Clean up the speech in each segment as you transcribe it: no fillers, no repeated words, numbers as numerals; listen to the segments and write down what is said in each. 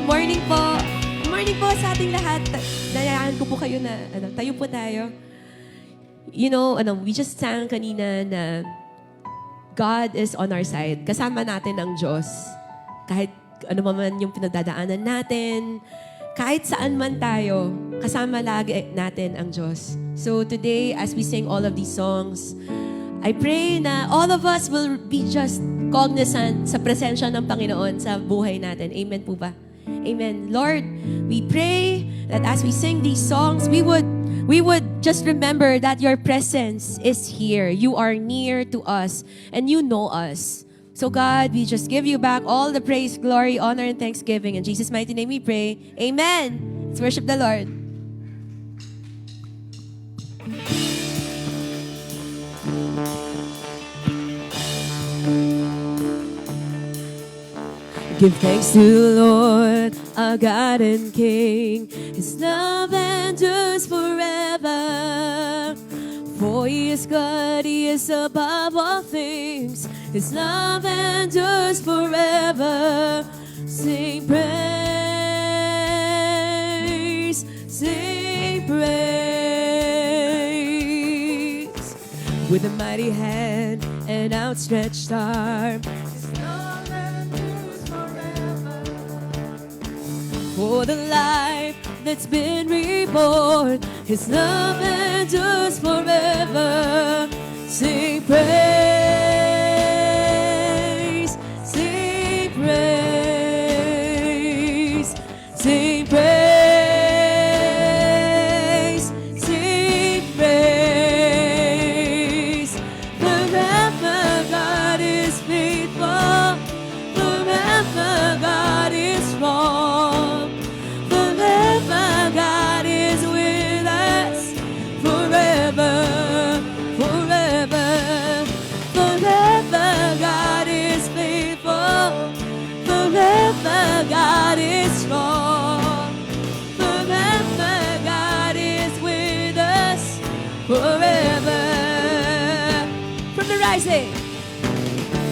morning po. Good morning po sa ating lahat. Nayaan ko po kayo na tayo po tayo. You know, we just sang kanina na God is on our side. Kasama natin ang Diyos. Kahit ano man yung pinagdadaanan natin, kahit saan man tayo, kasama lagi natin ang Diyos. So today, as we sing all of these songs, I pray na all of us will be just cognizant sa presensya ng Panginoon sa buhay natin. Amen po ba? Amen. Lord, we pray that as we sing these songs, we would just remember that your presence is here. You are near to us and you know us. So God, we just give you back all the praise, glory, honor, and thanksgiving. In Jesus' mighty name we pray. Amen. Let's worship the Lord. Give thanks to the Lord, our God and King. His love endures forever. For He is good, He is above all things. His love endures forever. Sing praise, sing praise. With a mighty hand and outstretched arm, for the life that's been reborn, His love endures forever. Sing praise, sing praise, sing praise, sing praise. Forever God is faithful, forever God is strong. God is with us forever, forever, forever. God is faithful, forever. God is strong, forever. God is with us forever.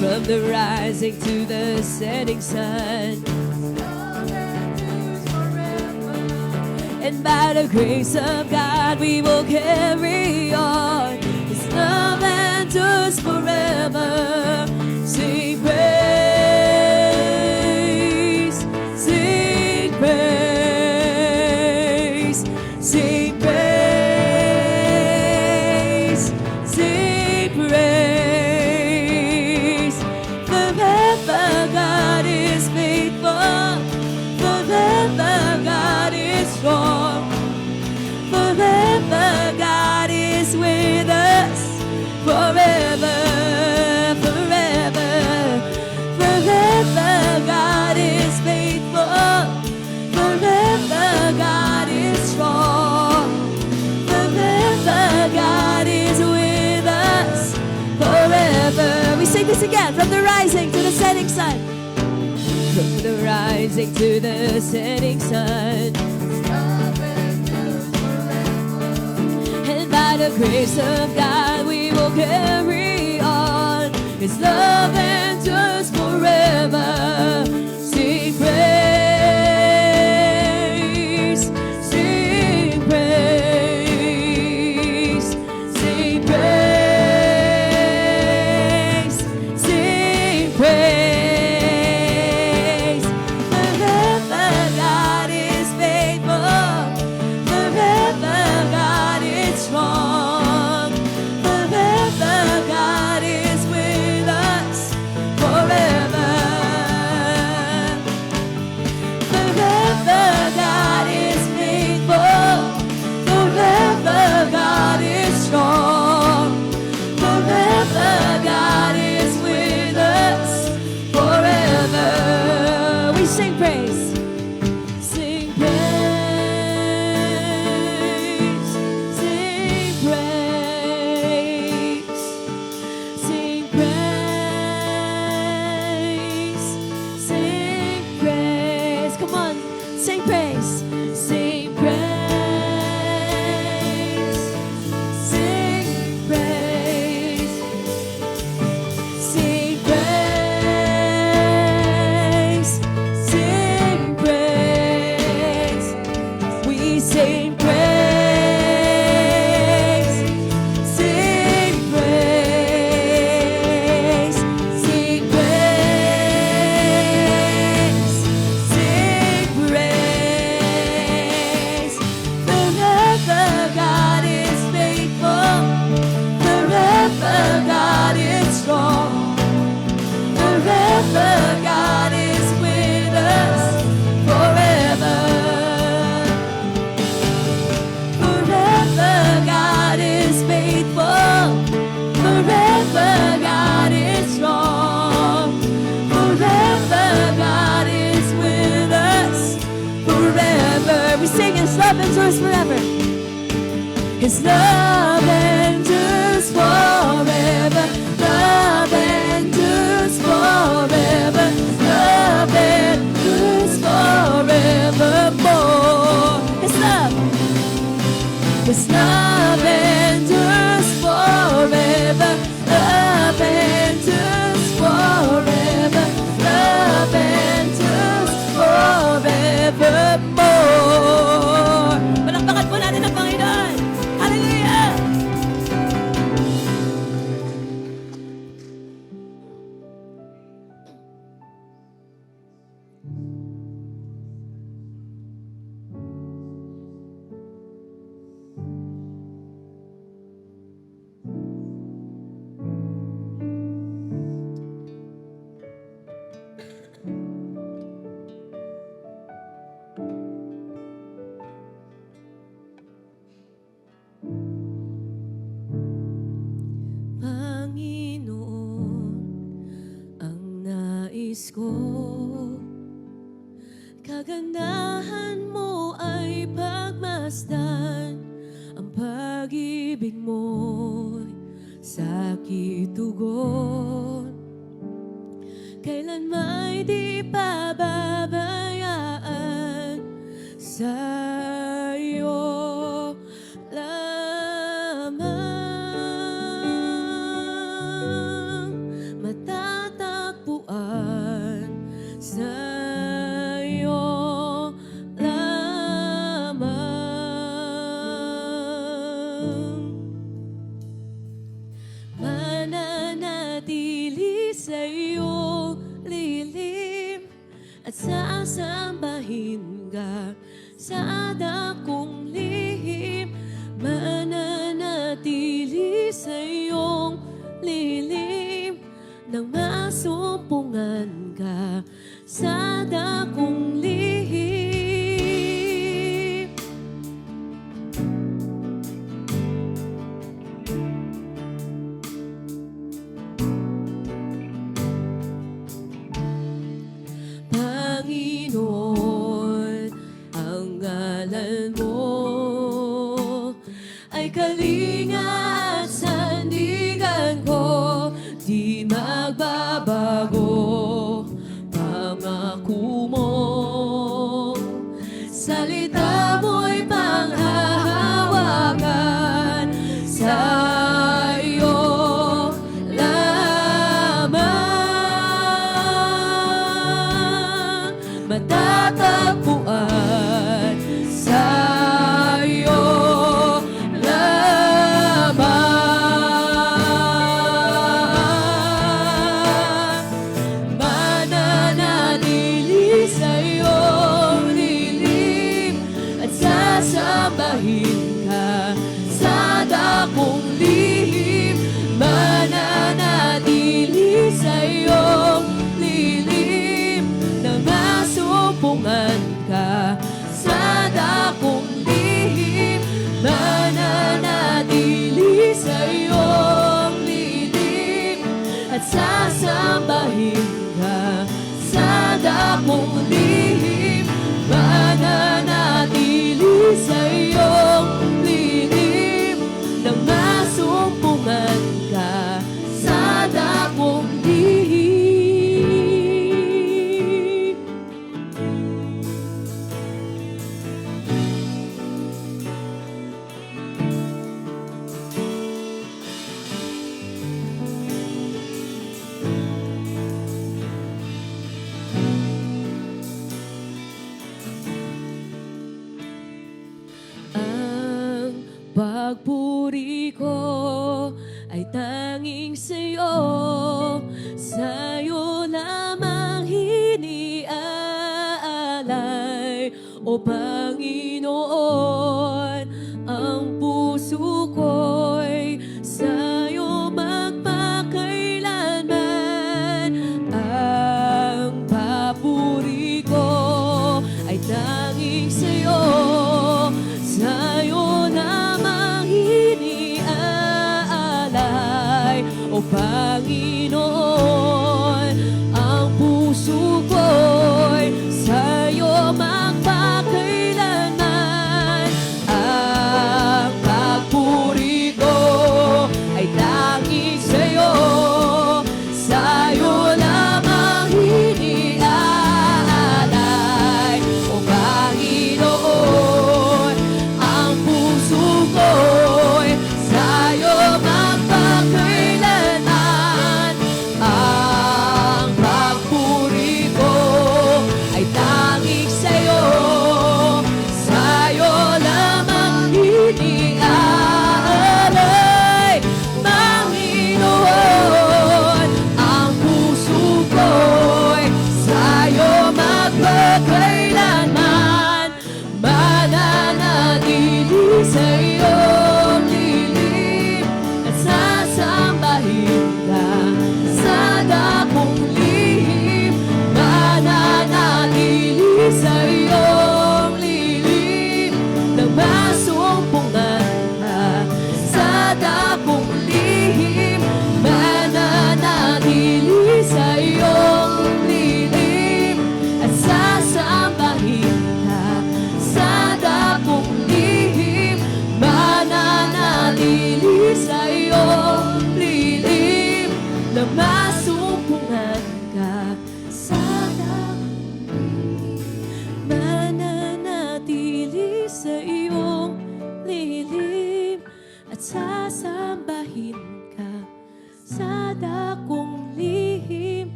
From the rising to the setting sun. And by the grace of God, we will carry on. His love endures forever. Sing praise, sing praise, sing praise, sing praise. Forever God is faithful, forever God is strong. Forever God is with us, forever, forever, forever God is faithful, forever God is strong, forever God is with us, forever. We sing this again, from the rising to the setting sun, from the rising to the setting sun. By the grace of God, we will carry on. His love endures forever. Sing praise, sing praise, sing praise, sing praise. Forever God is faithful, forever God is strong, forever God is with us, endures forever. His love endures forever. Love endures forever. Love endures forevermore. His love endures forever. Love endures forever. Love endures forevermore. Palakpakan po natin ang Panginoon. Hallelujah! Panginoon, ang nais ko, kaganahan mo ay pagmasdan, ang pag-ibig mo'y sakit tugon. Kailan may di pababayaan sa'yo lamang matatagpuan, sa'yo lamang mananatili sa'yo lilim at sasambahin ka sa dakong lihim, mananatili sa iyong lilim nang masumpungan ka sa dakong lihim. Panginoon, ang ngalan mo ay kalinga at sandigan ko, di magbabago. Pangako mo, salita mo'y panghahawakan, sa'yo lamang matatagpuan, sa'yo lamang mananatili sa iyong lilim at sasambahin ka sa dakong lihim, mananatili sa iyong lilim na masumpungan ka sa dakong lihim, mananatili sa iyong lilim at sasambahin ka sa dakong lihim, mananatili sa iyong lilim nang masumpungan ka sa dakong lihim. Ang pagpuri ko ay tanging sa'yo, sa'yo lamang hiniaalay, o Panginoon. Ang puso ko'y sa'yo magpakailanman. Ang papuri ko ay tanging sa'yo, sa'yo lamang hiniaalay, o Panginoon. Ang puso ko'y sa'yo magpakailanman.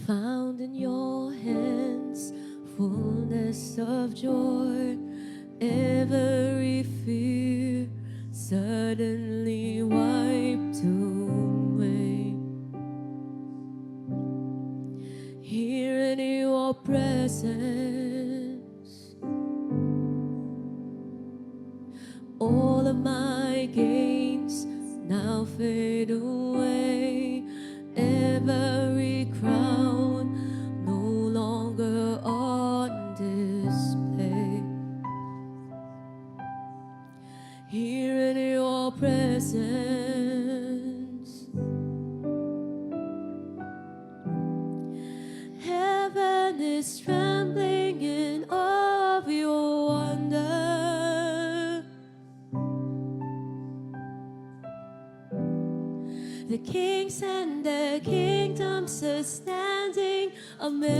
Found in your hands fullness of joy, every fear suddenly wiped away. Here in your presence, all of my gains now fade away. Every crown no longer on display. Here in your presence, heaven is trembling in awe of your wonder. The kings and the kingdoms are standing amazed.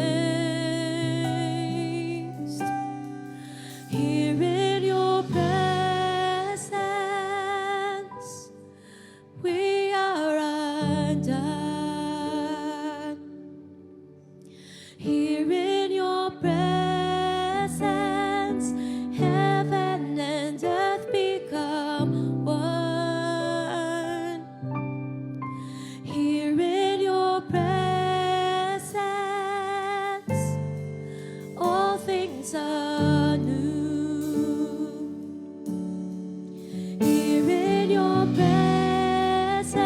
Here in your presence, we are undone. Here in your presence, heaven and earth become one. Here in your presence, all things are new. Here in your presence,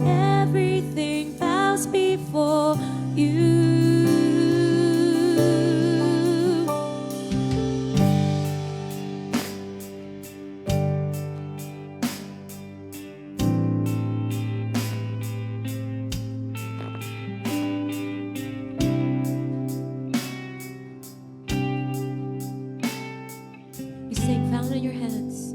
everything bows before you. You sing, found in your hands.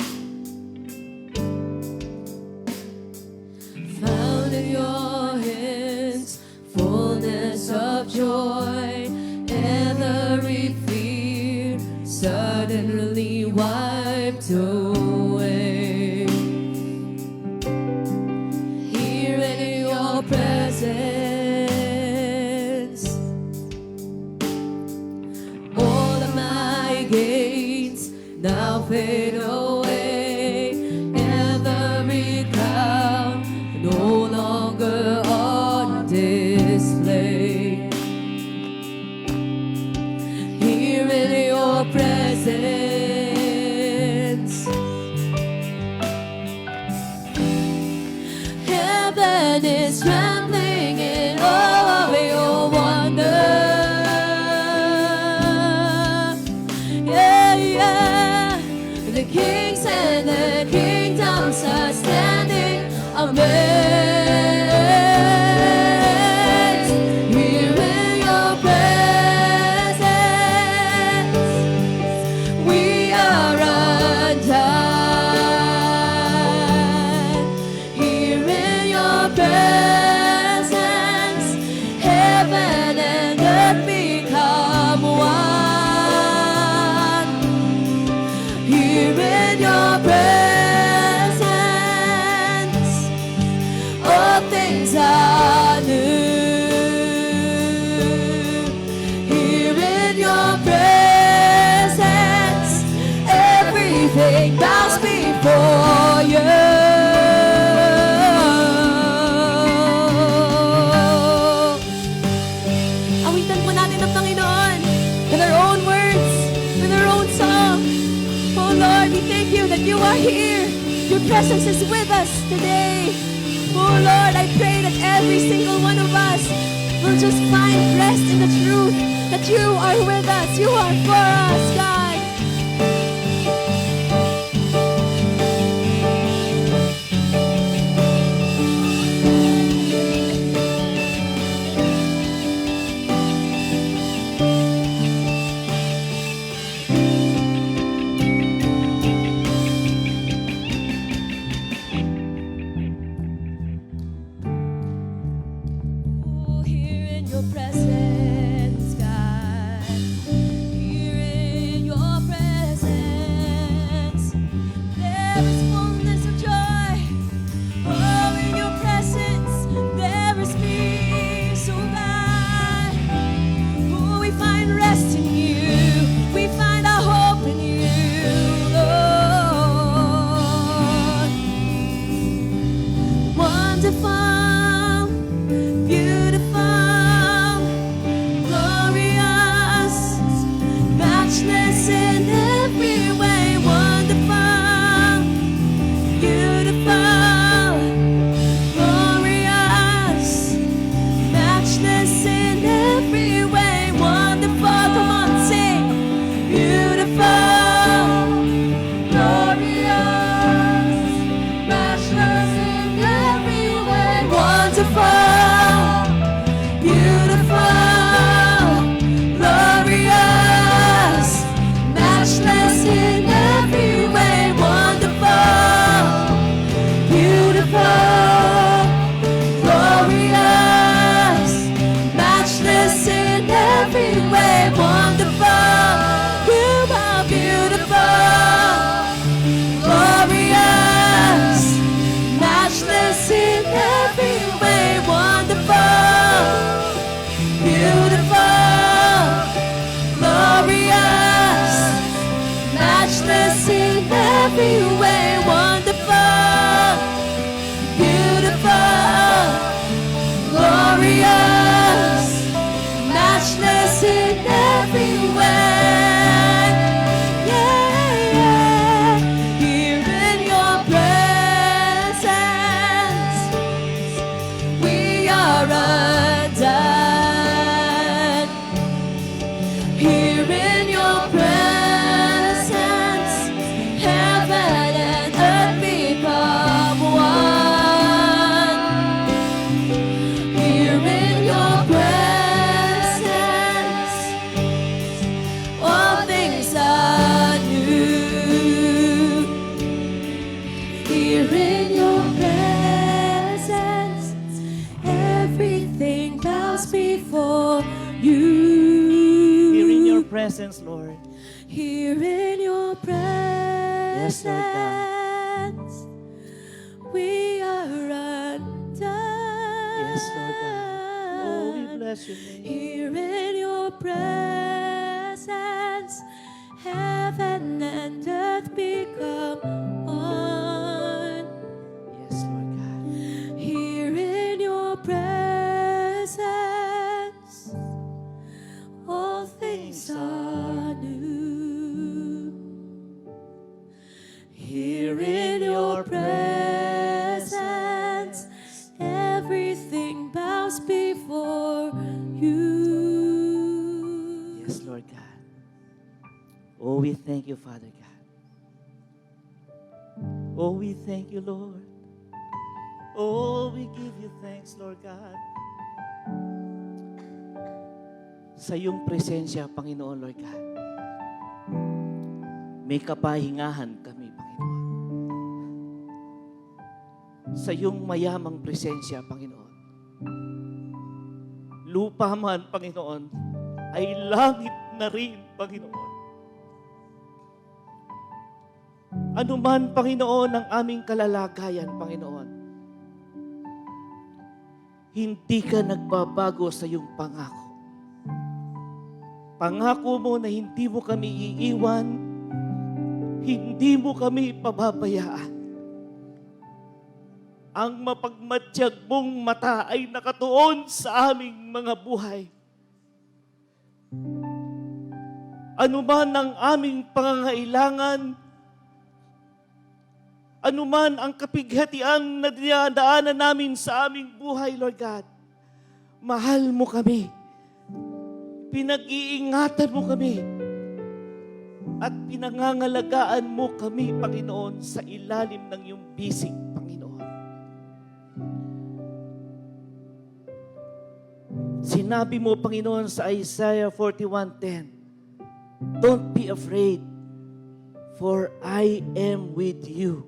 Found in your hands, fullness of joy, every fear suddenly wiped away. Here in your presence, all of my gains now fade away. Every crown no longer on display. Here in your presence, heaven is trembling in awe of your wonder. Yeah, yeah. The kings and the kingdoms are standing amazed. Here in your presence, we are undone. Here in your presence, heaven and earth become one. Here in your presence, all things are new. Here in your presence, everything bows before you. Awitan po natin ang Panginoon with our own words, with our own song. Oh Lord, we thank you that you are here. Your presence is with us today. Oh Lord, I pray that every single one of us will just find rest in the truth that you are with us. You are for us, God. Oh, here in your presence, God. Here in your presence, there is fullness of joy. Oh, in your presence, there is peace, oh God. you. Here in your presence, Lord. Here in your Yes, Lord presence, we are undone. Yes, Lord God. Oh, we bless your name. Here in your presence, heaven and earth become one. Yes, Lord God. Here in your presence, all things are new. Here in your presence, everything bows before you. Yes, Lord God. Oh, we thank you, Father God. Oh, we thank you, Lord. Oh, we give you thanks, Lord God. Sa iyong presensya, Panginoon, Lord God, may kapahingahan kami, Panginoon. Sa iyong mayamang presensya, Panginoon, lupa man, Panginoon, ay langit na rin, Panginoon. Ano man, Panginoon, ang aming kalalagayan, Panginoon, hindi ka nagbabago sa iyong pangako. Pangako mo na hindi mo kami iiwan, hindi mo kami pababayaan. Ang mapagmatyag mong mata ay nakatuon sa aming mga buhay. Ano man ang aming pangangailangan, ano man ang kapighatian na dinadaanan namin sa aming buhay, Lord God, mahal mo kami. Pinag-iingatan mo kami. At pinangangalagaan mo kami, Panginoon, sa ilalim ng iyong bisig, Panginoon. Sinabi mo, Panginoon, sa Isaiah 41:10, don't be afraid, for I am with you.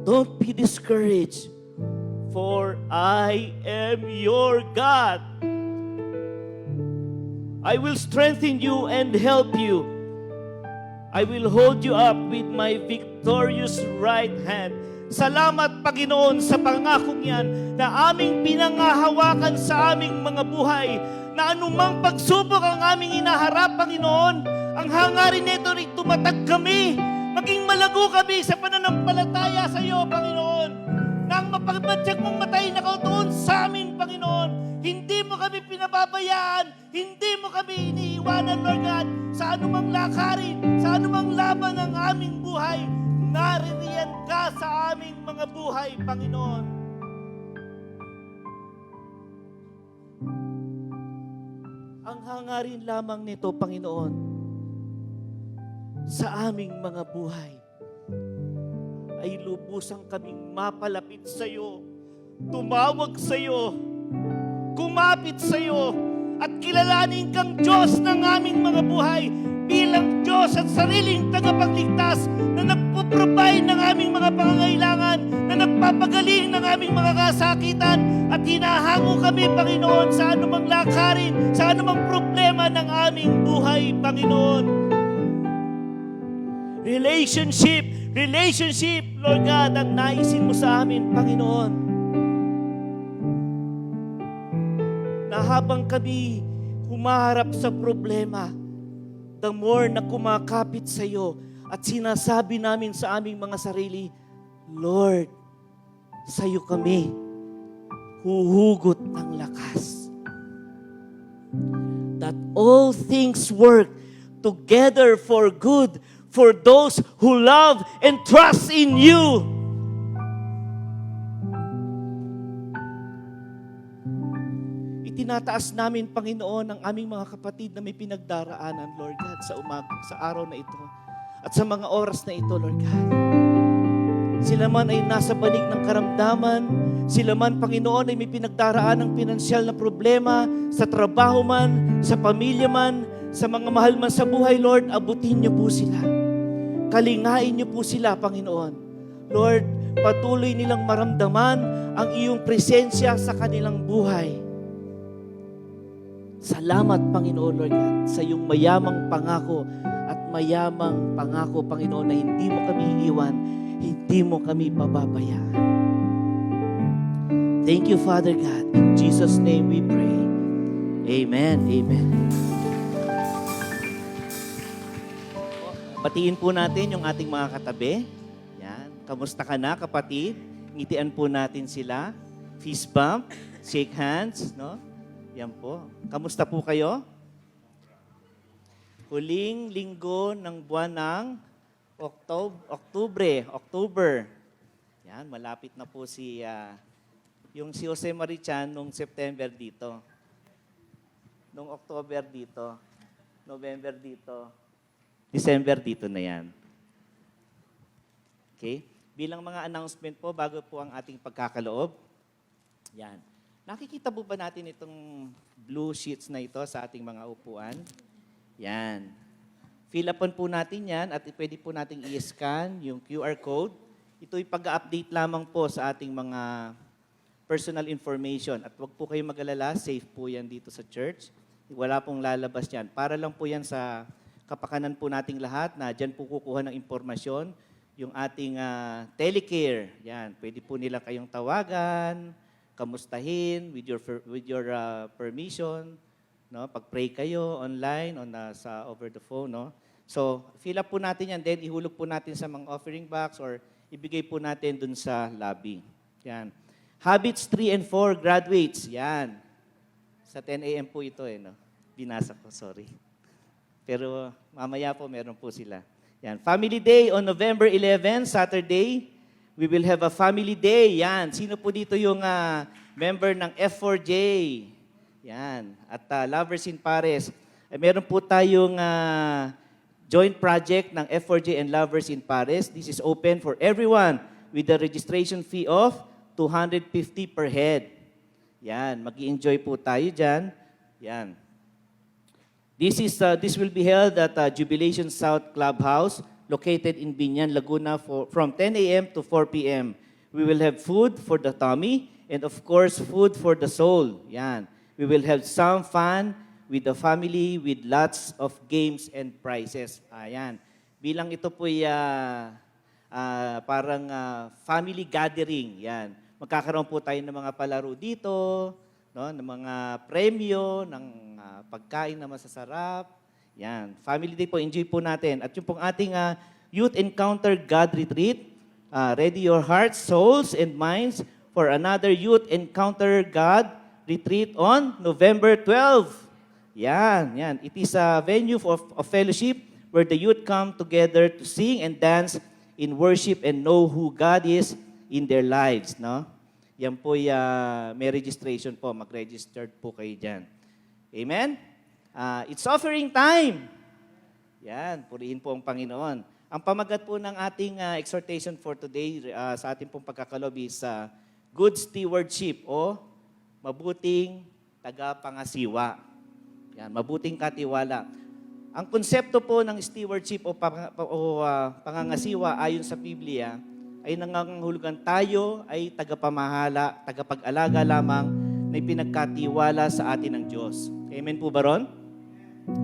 Don't be discouraged, for I am your God. I will strengthen you and help you. I will hold you up with my victorious right hand. Salamat, Panginoon, sa pangakong yan na aming pinangahawakan sa aming mga buhay, na anumang pagsubok ang aming inaharap, Panginoon, ang hangarin nito rin tumatag kami, maging malago kami sa pananampalataya sa iyo, Panginoon, na ang mapagmatyag mong matay na kautuon sa amin, Panginoon. Hindi mo kami pinababayaan, hindi mo kami iniiwanan, Lord God, sa anumang lakarin, sa anumang laban ng aming buhay. Naririyan ka sa aming mga buhay, Panginoon. Ang hangarin lamang nito, Panginoon, sa aming mga buhay ay lubusang kaming mapalapit sa iyo, tumawag sa iyo, kumapit sa iyo, at kilalanin kang Diyos ng aming mga buhay bilang Diyos at sariling tagapagligtas na nagpo-provide ng aming mga pangangailangan, na nagpapagaling ng aming mga kasakitan, at hinahango kami, Panginoon, sa anumang lakarin, sa anumang problema ng aming buhay, Panginoon. Relationship, Lord God, ang naisin mo sa amin, Panginoon. Na habang kami humaharap sa problema, the more na kumakapit sa iyo at sinasabi namin sa aming mga sarili, Lord, sa iyo kami huhugot ng lakas. That all things work together for good for those who love and trust in you. Itinataas namin, Panginoon, ang aming mga kapatid na may pinagdaraanan, Lord God, sa araw na ito at sa mga oras na ito, Lord God. Sila man ay nasa banig ng karamdaman, sila man, Panginoon, ay may pinagdaraan ng pinansyal na problema, sa trabaho man, sa pamilya man, sa mga mahal man sa buhay, Lord, abutin niyo po sila. Kalingain niyo po sila, Panginoon. Lord, patuloy nilang maramdaman ang iyong presensya sa kanilang buhay. Salamat, Panginoon Lord God, sa iyong mayamang pangako at mayamang pangako, Panginoon, na hindi mo kami iiwan, hindi mo kami pababayaan. Thank you, Father God. In Jesus' name we pray. Amen. Amen. Batiin po natin yung ating mga katabi. Yan. Kamusta ka na, kapatid? Ngitian po natin sila. Fist bump, shake hands, no? Yan po. Kamusta po kayo? Huling linggo ng buwan ng October. Yan, malapit na po yung si Jose Marichan nung September dito. Nung October dito. November dito. December dito na yan. Okay? Bilang mga announcement po, bago po ang ating pagkakaloob. Yan. Nakikita po ba natin itong blue sheets na ito sa ating mga upuan? Yan. Fill upon po natin yan at pwede po nating i-scan yung QR code. Ito'y pag-update lamang po sa ating mga personal information. At huwag po kayong mag-alala, safe po yan dito sa church. Wala pong lalabas yan. Para lang po yan sa kapakanan po nating lahat na dyan po kukuha ng impormasyon. Yung ating telecare, yan. Pwede po nila kayong tawagan, kamustahin with your permission, no? Pag-pray kayo online sa over the phone, no? So, fill up po natin yan, then ihulog po natin sa mga offering box or ibigay po natin dun sa lobby. Yan. Habits 3 and 4 graduates, yan. Sa 10 a.m. po ito no? Binasa ko, sorry. Pero mamaya po meron po sila. Yan. Family Day on November 11, Saturday. We will have a family day. Yan. Sino po dito yung member ng F4J? Yan. At Lovers in Pares. Meron po tayong joint project ng F4J and Lovers in Pares. This is open for everyone with a registration fee of 250 per head. Yan. Mag-i-enjoy po tayo dyan. Yan. This will be held at Jubilation South Clubhouse, located in Binyan, Laguna, from 10 a.m. to 4 p.m. We will have food for the tummy and of course, food for the soul. Yan. We will have some fun with the family with lots of games and prizes. Ayan. Bilang ito po parang family gathering. Yan. Magkakaroon po tayo ng mga palaro dito, no, ng mga premyo, ng pagkain na masasarap. Yan. Family Day po, enjoy po natin. At yung pong ating Youth Encounter God Retreat, ready your hearts, souls, and minds for another Youth Encounter God Retreat on November 12. Yan, yan. It is a venue of fellowship where the youth come together to sing and dance in worship and know who God is in their lives. No? Yan po may registration po. Mag-registered po kayo dyan. Amen? It's offering time. Yan, purihin po ang Panginoon. Ang pamagat po ng ating exhortation for today sa ating pong pagkakalob is good stewardship o mabuting tagapangasiwa. Yan, mabuting katiwala. Ang konsepto po ng stewardship o pangangasiwa ayon sa Biblia ay nangangahulugan tayo ay tagapamahala, tagapag-alaga lamang na pinagkatiwala sa atin ng Diyos. Amen po ba ron?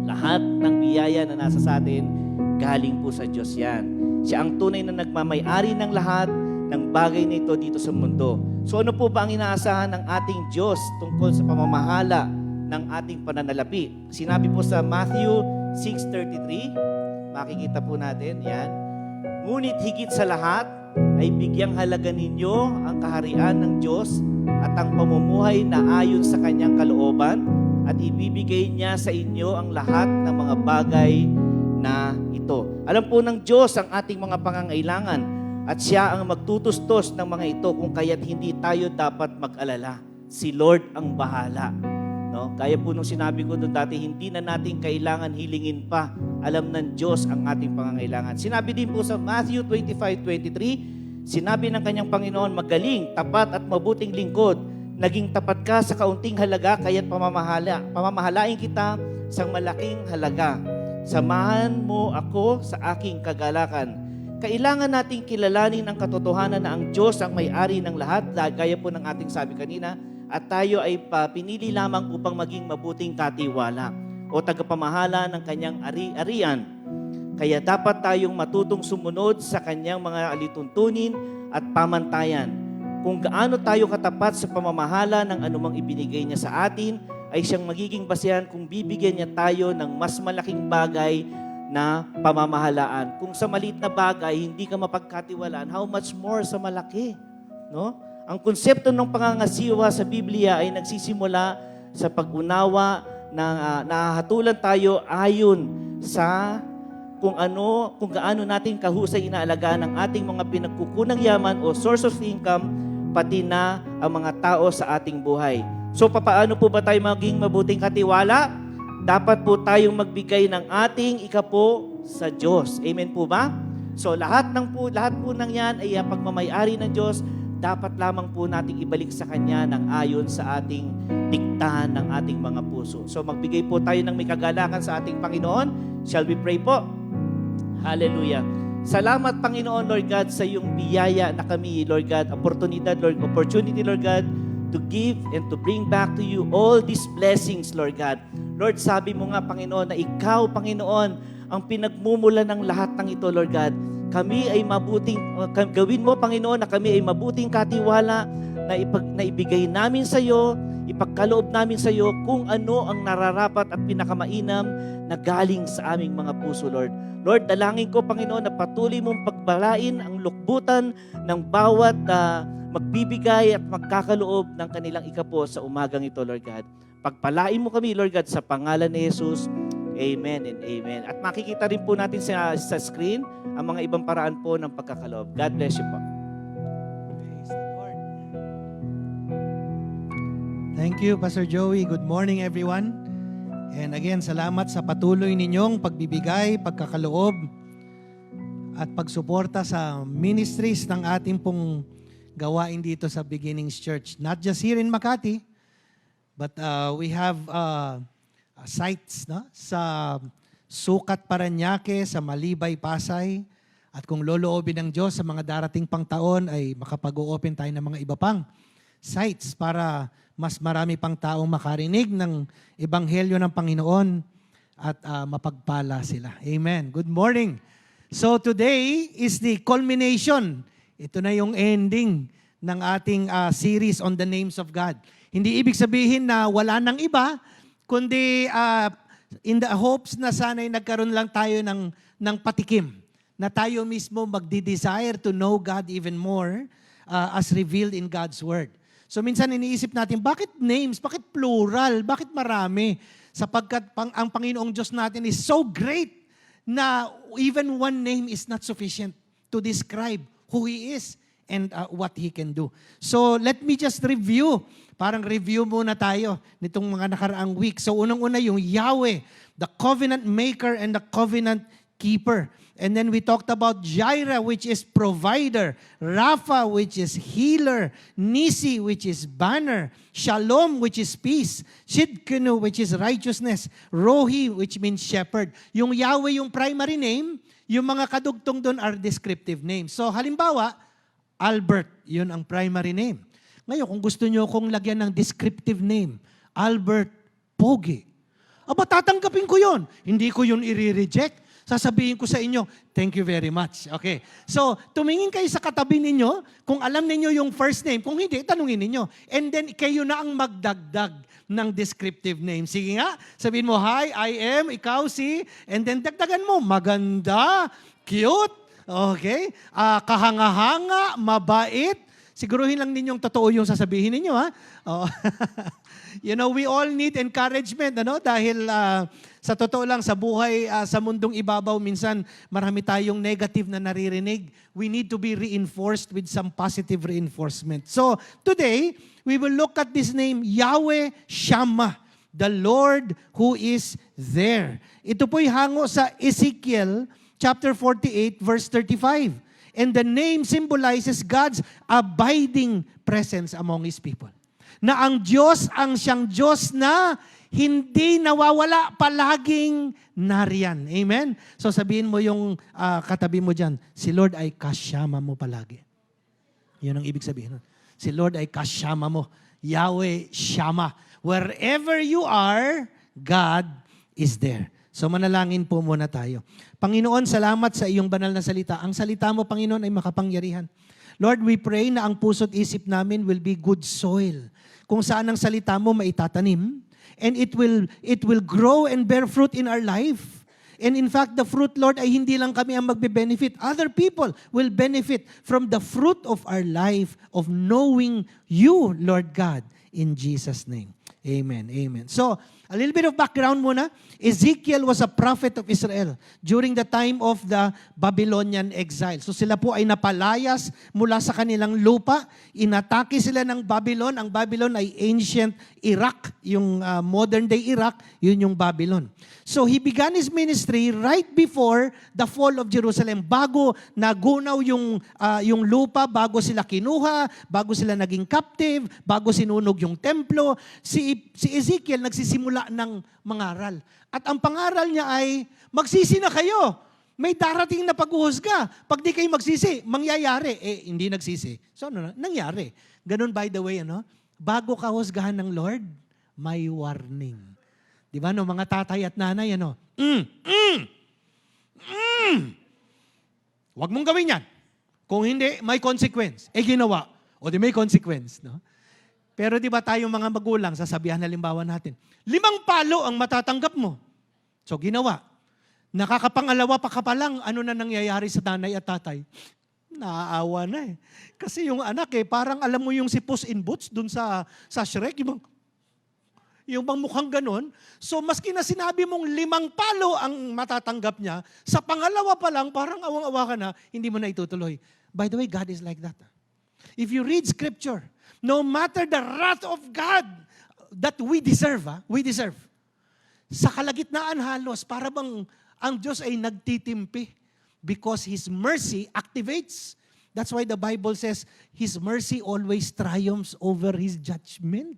Lahat ng biyaya na nasa sa atin, galing po sa Diyos yan. Siya ang tunay na nagmamay-ari ng lahat ng bagay na ito dito sa mundo. So ano po ba ang inaasahan ng ating Diyos tungkol sa pamamahala ng ating pananalapi? Sinabi po sa Matthew 6:33, makikita po natin, yan. Ngunit higit sa lahat, ay bigyang halaga ninyo ang kaharian ng Diyos at ang pamumuhay na ayon sa kanyang kalooban at ibibigay niya sa inyo ang lahat ng mga bagay na ito. Alam po ng Diyos ang ating mga pangangailangan at siya ang magtutustos ng mga ito kung kaya't hindi tayo dapat mag-alala. Si Lord ang bahala. No? Kaya po nung sinabi ko doon dati, hindi na natin kailangan hilingin pa. Alam ng Diyos ang ating pangangailangan. Sinabi din po sa Matthew 25:23, sinabi ng kanyang Panginoon, magaling, tapat at mabuting lingkod. Naging tapat ka sa kaunting halaga, kaya't pamamahalain kita sa malaking halaga. Samahan mo ako sa aking kagalakan. kailangan nating kilalanin ang katotohanan na ang Diyos ang may-ari ng lahat, gaya po ng ating sabi kanina, at tayo ay pinili lamang upang maging mabuting katiwala o tagapamahala ng kanyang ari-arian. Kaya dapat tayong matutong sumunod sa kanyang mga alituntunin at pamantayan. Kung gaano tayo katapat sa pamamahala ng anumang ibinigay niya sa atin, ay siyang magiging basehan kung bibigyan niya tayo ng mas malaking bagay na pamamahalaan. Kung sa maliit na bagay, hindi ka mapagkatiwalaan, how much more sa malaki? No? Ang konsepto ng pangangasiwa sa Biblia ay nagsisimula sa pag-unawa na nahahatulan tayo ayon sa kung gaano natin kahusay inaalagaan ang ating mga pinagkukunang yaman o source of income, pati na ang mga tao sa ating buhay. So paano po ba tayo maging mabuting katiwala? Dapat po tayong magbigay ng ating ikapo sa Diyos. Amen po ba? So lahat po ng yan ay pagmamay-ari ng Diyos. Dapat lamang po nating ibalik sa Kanya ng ayon sa ating diktahan ng ating mga puso. So magbigay po tayo ng may kagalakan sa ating Panginoon. Shall we pray po? Hallelujah. Salamat, Panginoon, Lord God, sa iyong biyaya na kami, Lord God, opportunity, Lord God, to give and to bring back to you all these blessings, Lord God. Lord, sabi mo nga, Panginoon, na ikaw, Panginoon, ang pinagmumula ng lahat ng ito, Lord God. Kami ay gawin mo, Panginoon, na kami ay mabuting katiwala na ibigay namin sa iyo, ipagkaloob namin sa iyo kung ano ang nararapat at pinakamainam na galing sa aming mga puso, Lord. Lord, dalangin ko, Panginoon, na patuloy mong pagbalain ang lukbutan ng bawat magbibigay at magkakaloob ng kanilang ikapo sa umagang ito, Lord God. Pagpalain mo kami, Lord God, sa pangalan ni Jesus. Amen and amen. At makikita rin po natin sa screen ang mga ibang paraan po ng pagkakaloob. God bless you po. Praise the Lord. Thank you, Pastor Joey. Good morning, everyone. And again, salamat sa patuloy ninyong pagbibigay, pagkakaloob, at pagsuporta sa ministries ng ating pong gawain dito sa Beginnings Church. Not just here in Makati, but we have sites sa Sukat, Parañaque, sa Malibay, Pasay. At kung loloobin ng Diyos sa mga darating pang taon ay makapag-o-open tayo ng mga iba pang sites para mas marami pang taong makarinig ng Ebanghelyo ng Panginoon at mapagpala sila. Amen. Good morning. So today is the culmination. Ito na yung ending ng ating series on the names of God. Hindi ibig sabihin na wala nang iba, kundi in the hopes na sana'y nagkaroon lang tayo ng patikim, na tayo mismo magdi-desire to know God even more as revealed in God's Word. So minsan iniisip natin, bakit names? Bakit plural? Bakit marami? Sapagkat ang Panginoong Diyos natin is so great na even one name is not sufficient to describe who He is and what He can do. So let me just review. Parang review muna tayo nitong mga nakaraang week. So unang-una yung Yahweh, the covenant maker and the covenant keeper. And then we talked about Jireh, which is provider, Rapha, which is healer, Nisi, which is banner, Shalom, which is peace, Shidkenu, which is righteousness, Rohi, which means shepherd. Yung Yahweh yung primary name, yung mga kadugtong doon are descriptive names. So halimbawa, Albert, yun ang primary name. Ngayon, kung gusto nyo kong lagyan ng descriptive name, Albert Pogi, aba tatanggapin ko yun. Hindi ko yun i-reject. Sasabihin ko sa inyo, thank you very much. Okay. So, tumingin kayo sa katabi ninyo, kung alam ninyo yung first name, kung hindi, tanungin ninyo. And then, kayo na ang magdagdag ng descriptive name. Sige nga, sabihin mo, hi, I am, ikaw si, and then dagdagan mo, maganda, cute, okay, kahanga-hanga, mabait. Siguruhin lang ninyong totoo yung sasabihin ninyo, ha? Oh. You know, we all need encouragement, ano? Dahil sa totoo lang, sa buhay, sa mundong ibabaw, minsan marami tayong negative na naririnig. We need to be reinforced with some positive reinforcement. So, today, we will look at this name, Yahweh Shammah, the Lord who is there. Ito po'y hango sa Ezekiel chapter 48, verse 35. And the name symbolizes God's abiding presence among His people. na ang Diyos ang siyang Diyos na hindi nawawala, palaging nariyan. Amen? So sabihin mo yung katabi mo dyan, si Lord ay kasyama mo palagi. Yun ang ibig sabihin nun. Si Lord ay kasyama mo. Yahweh Shammah. Wherever you are, God is there. So manalangin po muna tayo. Panginoon, salamat sa iyong banal na salita. Ang salita mo, Panginoon, ay makapangyarihan. Lord, we pray na ang puso't isip namin will be good soil. Kung saan ang salita mo maitatanim, and it will grow and bear fruit in our life. And in fact, the fruit, Lord, ay hindi lang kami ang magbe-benefit. Other people will benefit from the fruit of our life of knowing you, Lord God, in Jesus' name. Amen. Amen. So, a little bit of background muna. Ezekiel was a prophet of Israel during the time of the Babylonian exile. So sila po ay napalayas mula sa kanilang lupa. Inatake sila ng Babylon. Ang Babylon ay ancient Iraq. Yung modern day Iraq, yun yung Babylon. So he began his ministry right before the fall of Jerusalem. Bago nagunaw yung lupa, bago sila kinuha, bago sila naging captive, bago sinunog yung templo, si Ezekiel nagsisimula ng mangaral. At ang pangaral niya ay, magsisi na kayo. May darating na paghuhusga. Pag di kayo magsisi, mangyayari. Hindi nagsisi. So ano na? Nangyari. Ganun by the way, bago ka husgahan ng Lord, may warning. Di ba, mga tatay at nanay, Huwag mong gawin yan. Kung hindi, may consequence. Ginawa. O di may consequence, no? Pero di ba tayong mga magulang, sasabihan halimbawa natin, 5 palo ang matatanggap mo. So ginawa. Nakakapangalawa pa ka pa lang, ano na nangyayari sa nanay at tatay? Naaawa na eh. Kasi yung anak parang alam mo yung si Puss in Boots dun sa Shrek, yung bang mukhang ganon. So maski na sinabi mong 5 palo ang matatanggap niya, sa pangalawa pa lang, parang awang-awa ka na, hindi mo na itutuloy. By the way, God is like that. If you read Scripture, no matter the wrath of God that we deserve, sa kalagitnaan halos, para bang ang Diyos ay nagtitimpi because His mercy activates. That's why the Bible says, His mercy always triumphs over His judgment.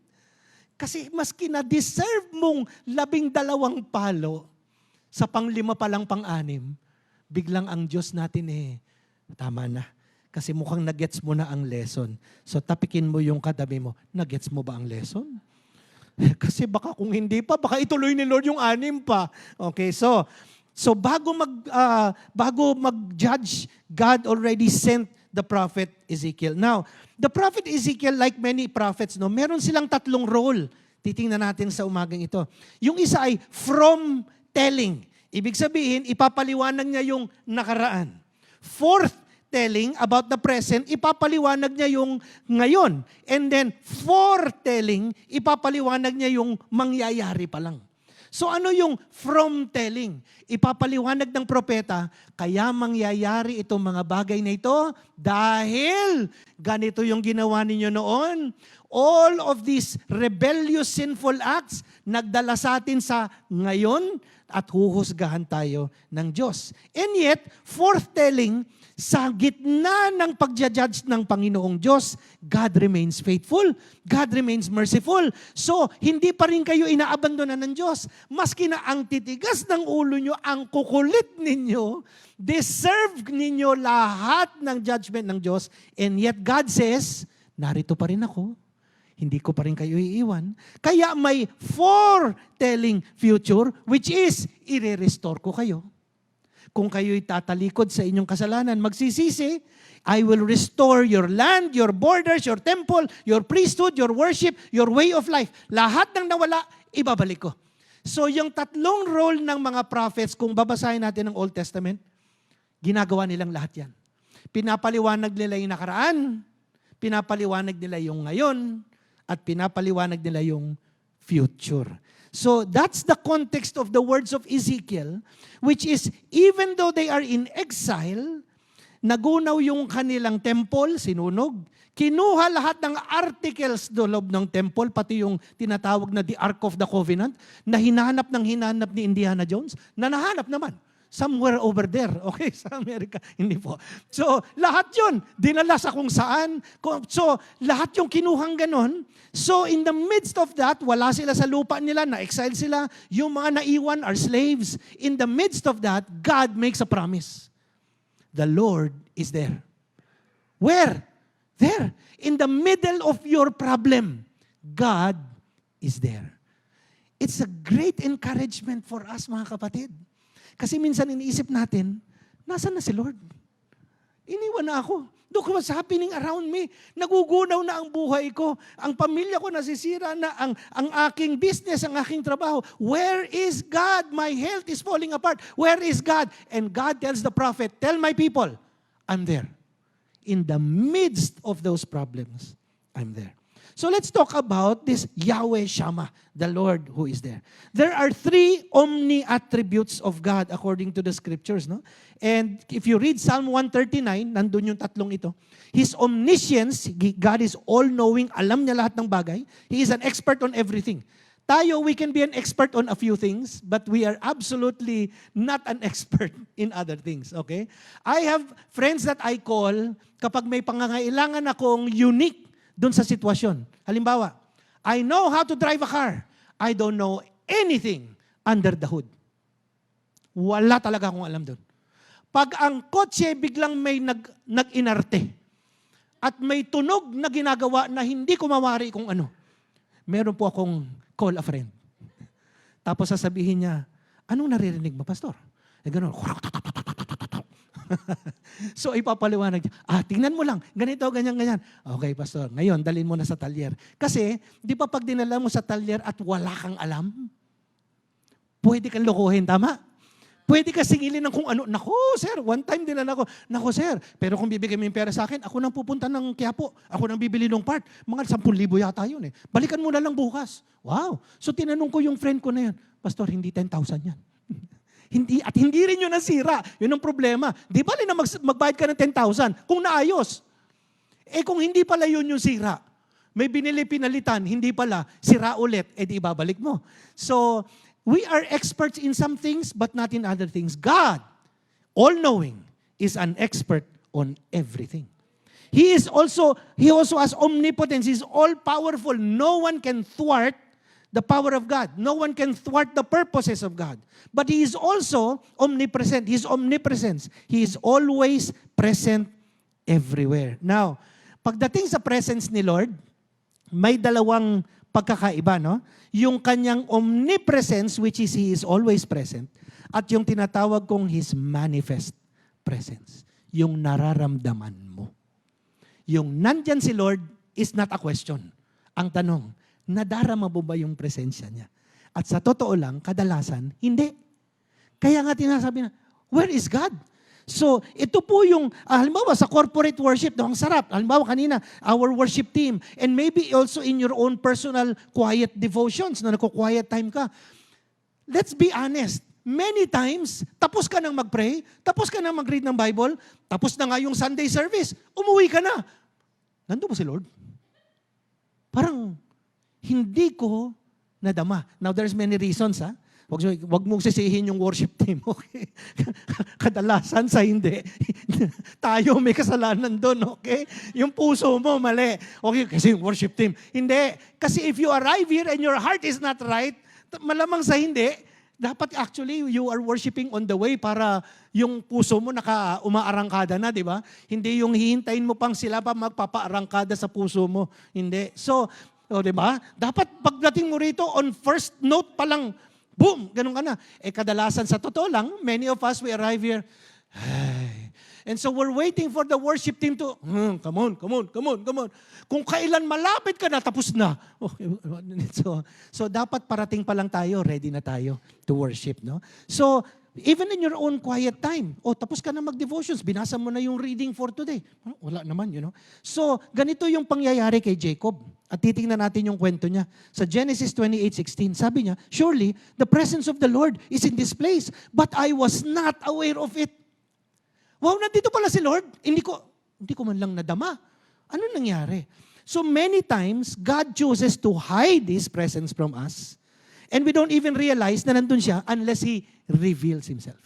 Kasi maski na-deserve mong 12 palo, sa pang-5 pa lang pang-6, biglang ang Diyos natin tama na. Kasi mukhang nagets mo na ang lesson. So tapikin mo yung katabi mo, nagets mo ba ang lesson? Kasi baka kung hindi pa, baka ituloy ni Lord yung 6 pa. Okay, so bago mag-judge, God already sent the prophet Ezekiel. Now, the prophet Ezekiel, like many prophets, meron silang 3 role. Titingnan natin sa umagang ito. Yung isa ay from telling. Ibig sabihin, ipapaliwanag niya yung nakaraan. Fourth, telling about the present, ipapaliwanag niya yung ngayon. And then, foretelling, ipapaliwanag niya yung mangyayari pa lang. So ano yung from telling? Ipapaliwanag ng propeta, kaya mangyayari itong mga bagay na ito dahil ganito yung ginawa ninyo noon. All of these rebellious sinful acts nagdala sa atin sa ngayon at huhusgahan tayo ng Diyos. And yet, foretelling, sa gitna ng pagja-judge ng Panginoong Diyos, God remains faithful. God remains merciful. So, hindi pa rin kayo inaabandonan ng Diyos. Maski na ang titigas ng ulo nyo, ang kukulit ninyo, deserve ninyo lahat ng judgment ng Diyos. And yet God says, narito pa rin ako. Hindi ko pa rin kayo iiwan. Kaya may foretelling future, which is, i-restore ko kayo. Kung kayo'y tatalikod sa inyong kasalanan, magsisisi, I will restore your land, your borders, your temple, your priesthood, your worship, your way of life. Lahat ng nawala, ibabalik ko. So yung 3 role ng mga prophets, kung babasahin natin ng Old Testament, ginagawa nilang lahat yan. Pinapaliwanag nila yung nakaraan, pinapaliwanag nila yung ngayon, at pinapaliwanag nila yung future. So that's the context of the words of Ezekiel, which is even though they are in exile, nagunaw yung kanilang temple, sinunog, kinuha lahat ng articles do loob ng temple, pati yung tinatawag na the Ark of the Covenant, na hinanap ni Indiana Jones, na nahanap naman. somewhere over there. Okay, sa Amerika. Hindi po. So, lahat yun, dinala sa kung saan. So, lahat yung kinuhang ganon. So, in the midst of that, wala sila sa lupa nila, na-exile sila. Yung mga naiwan are slaves. In the midst of that, God makes a promise. The Lord is there. Where? There. In the middle of your problem, God is there. It's a great encouragement for us, mga kapatid. Kasi minsan iniisip natin, nasaan na si Lord? Iniwan na ako. Look what's happening around me. Nagugunaw na ang buhay ko. Ang pamilya ko nasisira na. Ang aking business, ang aking trabaho. Where is God? My health is falling apart. Where is God? And God tells the prophet, tell my people, I'm there. In the midst of those problems, I'm there. So let's talk about this Yahweh Shammah, the Lord who is there. There are 3 omni-attributes of God according to the scriptures. No? And if you read Psalm 139, nandun yung tatlong ito. His omniscience, God is all-knowing, alam niya lahat ng bagay. He is an expert on everything. Tayo, we can be an expert on a few things, but we are absolutely not an expert in other things, okay? I have friends that I call kapag may pangangailangan akong unique doon sa sitwasyon. Halimbawa, I know how to drive a car. I don't know anything under the hood. Wala talaga akong alam doon. Pag ang kotse biglang may nag-inarte at may tunog na ginagawa na hindi ko mawari kung ano, meron po akong call a friend. Tapos sasabihin niya, anong naririnig mo, Pastor? Eh, gano'n. So ipapaliwanag niya, tingnan mo lang, ganito, ganyan. Okay, Pastor, ngayon, dalhin mo na sa talyer. Kasi, di ba pag dinala mo sa talyer at wala kang alam, pwede kang lokohin, tama? Pwede ka singilin ng kung ano. Naku, sir, one time dinala ko. Naku, sir, pero kung bibigay mo yung pera sa akin, ako nang pupunta ng Quiapo. Ako nang bibili ng part. Mga 10,000 yata yun eh. Balikan mo na lang bukas. Wow. So tinanong ko yung friend ko na yan, Pastor, hindi 10,000 yan. Hindi rin yun nasira. Yun ang problema. Di ba na magbayad ka ng 10,000 kung naayos? Eh kung hindi pala yun yung sira, may binili pinalitan, hindi pala, sira ulit, di ibabalik mo. So, we are experts in some things but not in other things. God, all-knowing, is an expert on everything. He also has omnipotence. He's all-powerful. No one can thwart the power of God. No one can thwart the purposes of God. But He is also omnipresent. His omnipresence. He is always present everywhere. Now, pagdating sa presence ni Lord, may dalawang pagkakaiba, no? Yung kanyang omnipresence, which is He is always present, at yung tinatawag kong His manifest presence. Yung nararamdaman mo. Yung nandyan si Lord is not a question. Ang tanong, nadarama mo ba yung presensya niya? At sa totoo lang, kadalasan, hindi. Kaya nga tinasabi na, where is God? So, ito po yung, halimbawa sa corporate worship, no, ang sarap. Halimbawa kanina, our worship team. And maybe also in your own personal quiet devotions, na nagko-quiet time ka. Let's be honest. Many times, tapos ka nang mag-pray, tapos ka nang mag-read ng Bible, tapos na nga yung Sunday service, umuwi ka na. Nandun ba si Lord? Parang, hindi ko nadama. Now, there's many reasons, ha? Wag mong sisihin yung worship team, okay? Kadalasan sa hindi. Tayo may kasalanan doon, okay? Yung puso mo, mali. Okay, kasi yung worship team. Hindi. Kasi if you arrive here and your heart is not right, malamang sa hindi, dapat actually you are worshiping on the way para yung puso mo umaarangkada na, di ba? Hindi yung hihintayin mo pang sila pa magpapaarangkada sa puso mo. Hindi. So, di ba? Dapat pagdating mo rito, on first note pa lang, boom, ganun ka na. Kadalasan sa totoo lang, many of us, we arrive here, and so we're waiting for the worship team to, come on. Kung kailan malapit ka na, tapos na. Okay. So dapat parating pa lang tayo, ready na tayo to worship, no? So, even in your own quiet time, tapos ka na mag-devotions, binasa mo na yung reading for today. Wala naman, you know. So, ganito yung pangyayari kay Jacob. At titingnan natin yung kwento niya. Sa Genesis 28:16, sabi niya, surely, the presence of the Lord is in this place, but I was not aware of it. Wow, nandito pala si Lord. Hindi ko man lang nadama. Ano nangyari? So many times, God chooses to hide His presence from us. And we don't even realize na nandun siya unless He reveals Himself.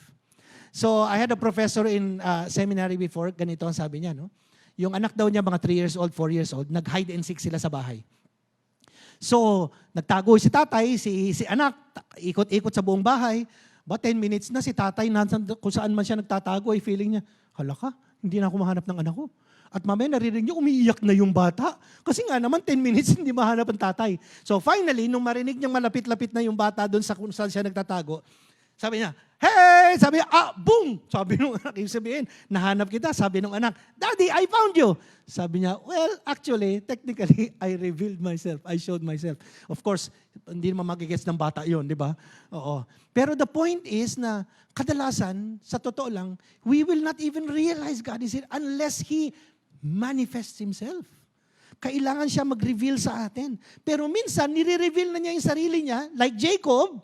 So, I had a professor in seminary before, ganito ang sabi niya, no? Yung anak daw niya, mga 3 years old, 4 years old, nag-hide and seek sila sa bahay. So, nagtago si tatay, si anak, ikot-ikot sa buong bahay. But 10 minutes na si tatay, kung saan man siya nagtatago, ay feeling niya, hala ka, hindi na ako mahanap ng anak ko. At mamaya naririnig niyo, umiiyak na yung bata. Kasi nga naman, 10 minutes hindi mahanap ang tatay. So finally, nung marinig niyang malapit-lapit na yung bata doon sa kung saan siya nagtatago, sabi niya, hey! Sabi niya, boom! Sabi nung anak, ibig sabihin, nahanap kita. Sabi nung anak, Daddy, I found you! Sabi niya, well, actually, technically, I revealed myself. I showed myself. Of course, hindi naman magigets ng bata yon, di ba? Oo. Pero the point is na, kadalasan, sa totoo lang, we will not even realize God is here unless He manifests Himself. Kailangan siya mag-reveal sa atin. Pero minsan, nire-reveal na niya yung sarili niya, like Jacob,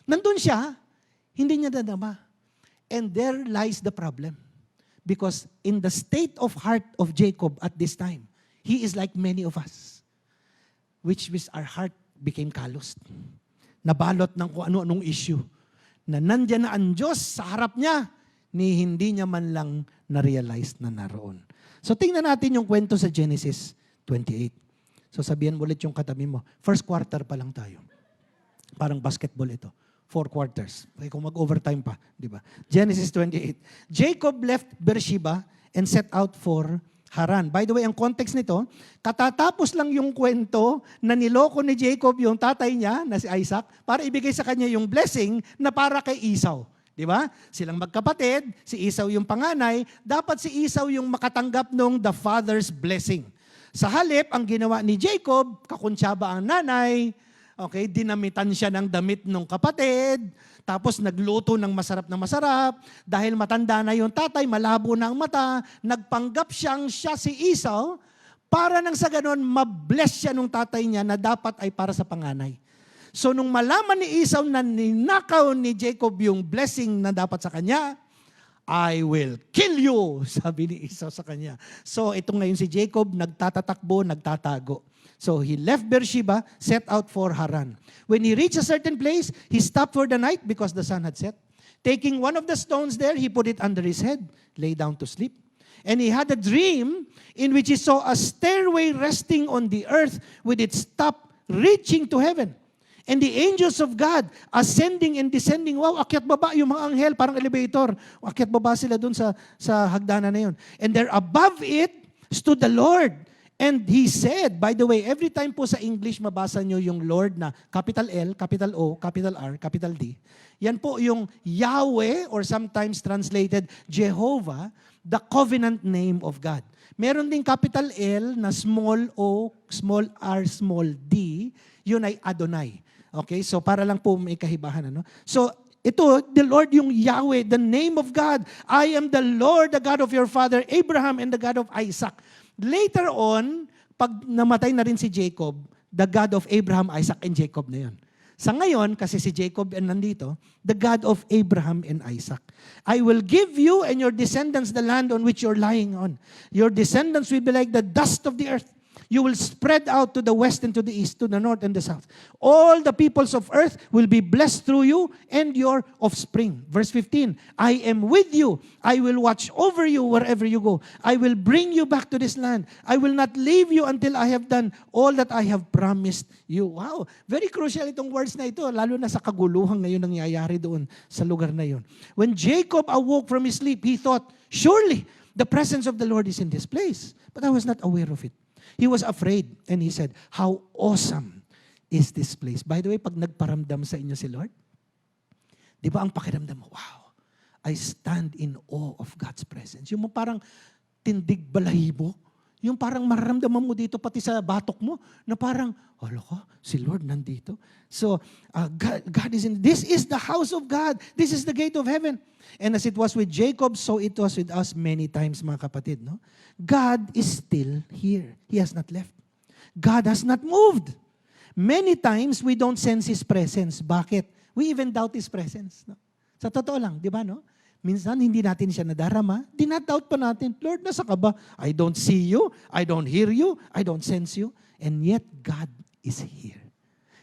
nandun siya, hindi niya dadama. And there lies the problem. Because in the state of heart of Jacob at this time, he is like many of us, which our heart became calloused. Nabalot ng kung ano-anong issue. Na nandyan na ang Diyos sa harap niya, ni hindi niya man lang na-realize na naroon. So tingnan natin yung kwento sa Genesis 28. So sabihan mo ulit yung katabi mo, first quarter pa lang tayo. Parang basketball ito. 4 quarters. Okay, kung mag-overtime pa, di ba? Genesis 28. Jacob left Beersheba and set out for Haran. By the way, ang context nito, katatapos lang yung kwento na niloko ni Jacob yung tatay niya, na si Isaac, para ibigay sa kanya yung blessing na para kay Esau. Di ba? Silang magkapatid, si Esau yung panganay, dapat si Esau yung makatanggap ng the father's blessing. Sa halip, ang ginawa ni Jacob, kakuntsaba ang nanay, okay, dinamitan siya ng damit ng kapatid, tapos nagluto ng masarap, dahil matanda na yung tatay, malabo na ang mata, nagpanggap siya si Esau, para nang sa ganon, mabless siya nung tatay niya na dapat ay para sa panganay. So nung malaman ni Esau na ninakaw ni Jacob yung blessing na dapat sa kanya, I will kill you, sabi ni Esau sa kanya. So ito ngayon si Jacob, nagtatatakbo, nagtatago. So he left Beersheba, set out for Haran. When he reached a certain place, he stopped for the night because the sun had set. Taking one of the stones there, he put it under his head, lay down to sleep. And he had a dream in which he saw a stairway resting on the earth with its top reaching to heaven. And the angels of God ascending and descending. Wow, akyat baba yung mga anghel, parang elevator. Akyat baba sila dun sa hagdanan na yun. And there above it stood the Lord. And He said, by the way, every time po sa English mabasa nyo yung Lord na capital L, capital O, capital R, capital D. Yan po yung Yahweh or sometimes translated Jehovah, the covenant name of God. Meron ding capital L na small O, small R, small D. Yun ay Adonai. Okay, so para lang po may kahibahan. Ano? So ito, the Lord yung Yahweh, the name of God. I am the Lord, the God of your father Abraham and the God of Isaac. Later on, pag namatay na rin si Jacob, the God of Abraham, Isaac, and Jacob na yun. Sa ngayon, kasi si Jacob nandito, the God of Abraham and Isaac. I will give you and your descendants the land on which you're lying on. Your descendants will be like the dust of the earth. You will spread out to the west and to the east, to the north and the south. All the peoples of earth will be blessed through you and your offspring. Verse 15, I am with you. I will watch over you wherever you go. I will bring you back to this land. I will not leave you until I have done all that I have promised you. Wow, very crucial itong words na ito, lalo na sa kaguluhan ngayon nangyayari doon sa lugar na yun. When Jacob awoke from his sleep, he thought, surely the presence of the Lord is in this place. But I was not aware of it. He was afraid and he said, how awesome is this place. By the way, pag nagparamdam sa inyo si Lord, di ba ang pakiramdam mo, wow, I stand in awe of God's presence. Yung parang tindig balahibo, yung parang mararamdaman mo dito pati sa batok mo, na parang, hala ka, si Lord nandito. So, God is in, this is the house of God. This is the gate of heaven. And as it was with Jacob, so it was with us many times, mga kapatid. No? God is still here. He has not left. God has not moved. Many times, we don't sense His presence. Bakit? We even doubt His presence. No? Sa totoo lang, di ba? No? Minsan, hindi natin siya nadarama. Dinadoubt pa natin, Lord, nasa ka ba? I don't see you. I don't hear you. I don't sense you. And yet, God is here.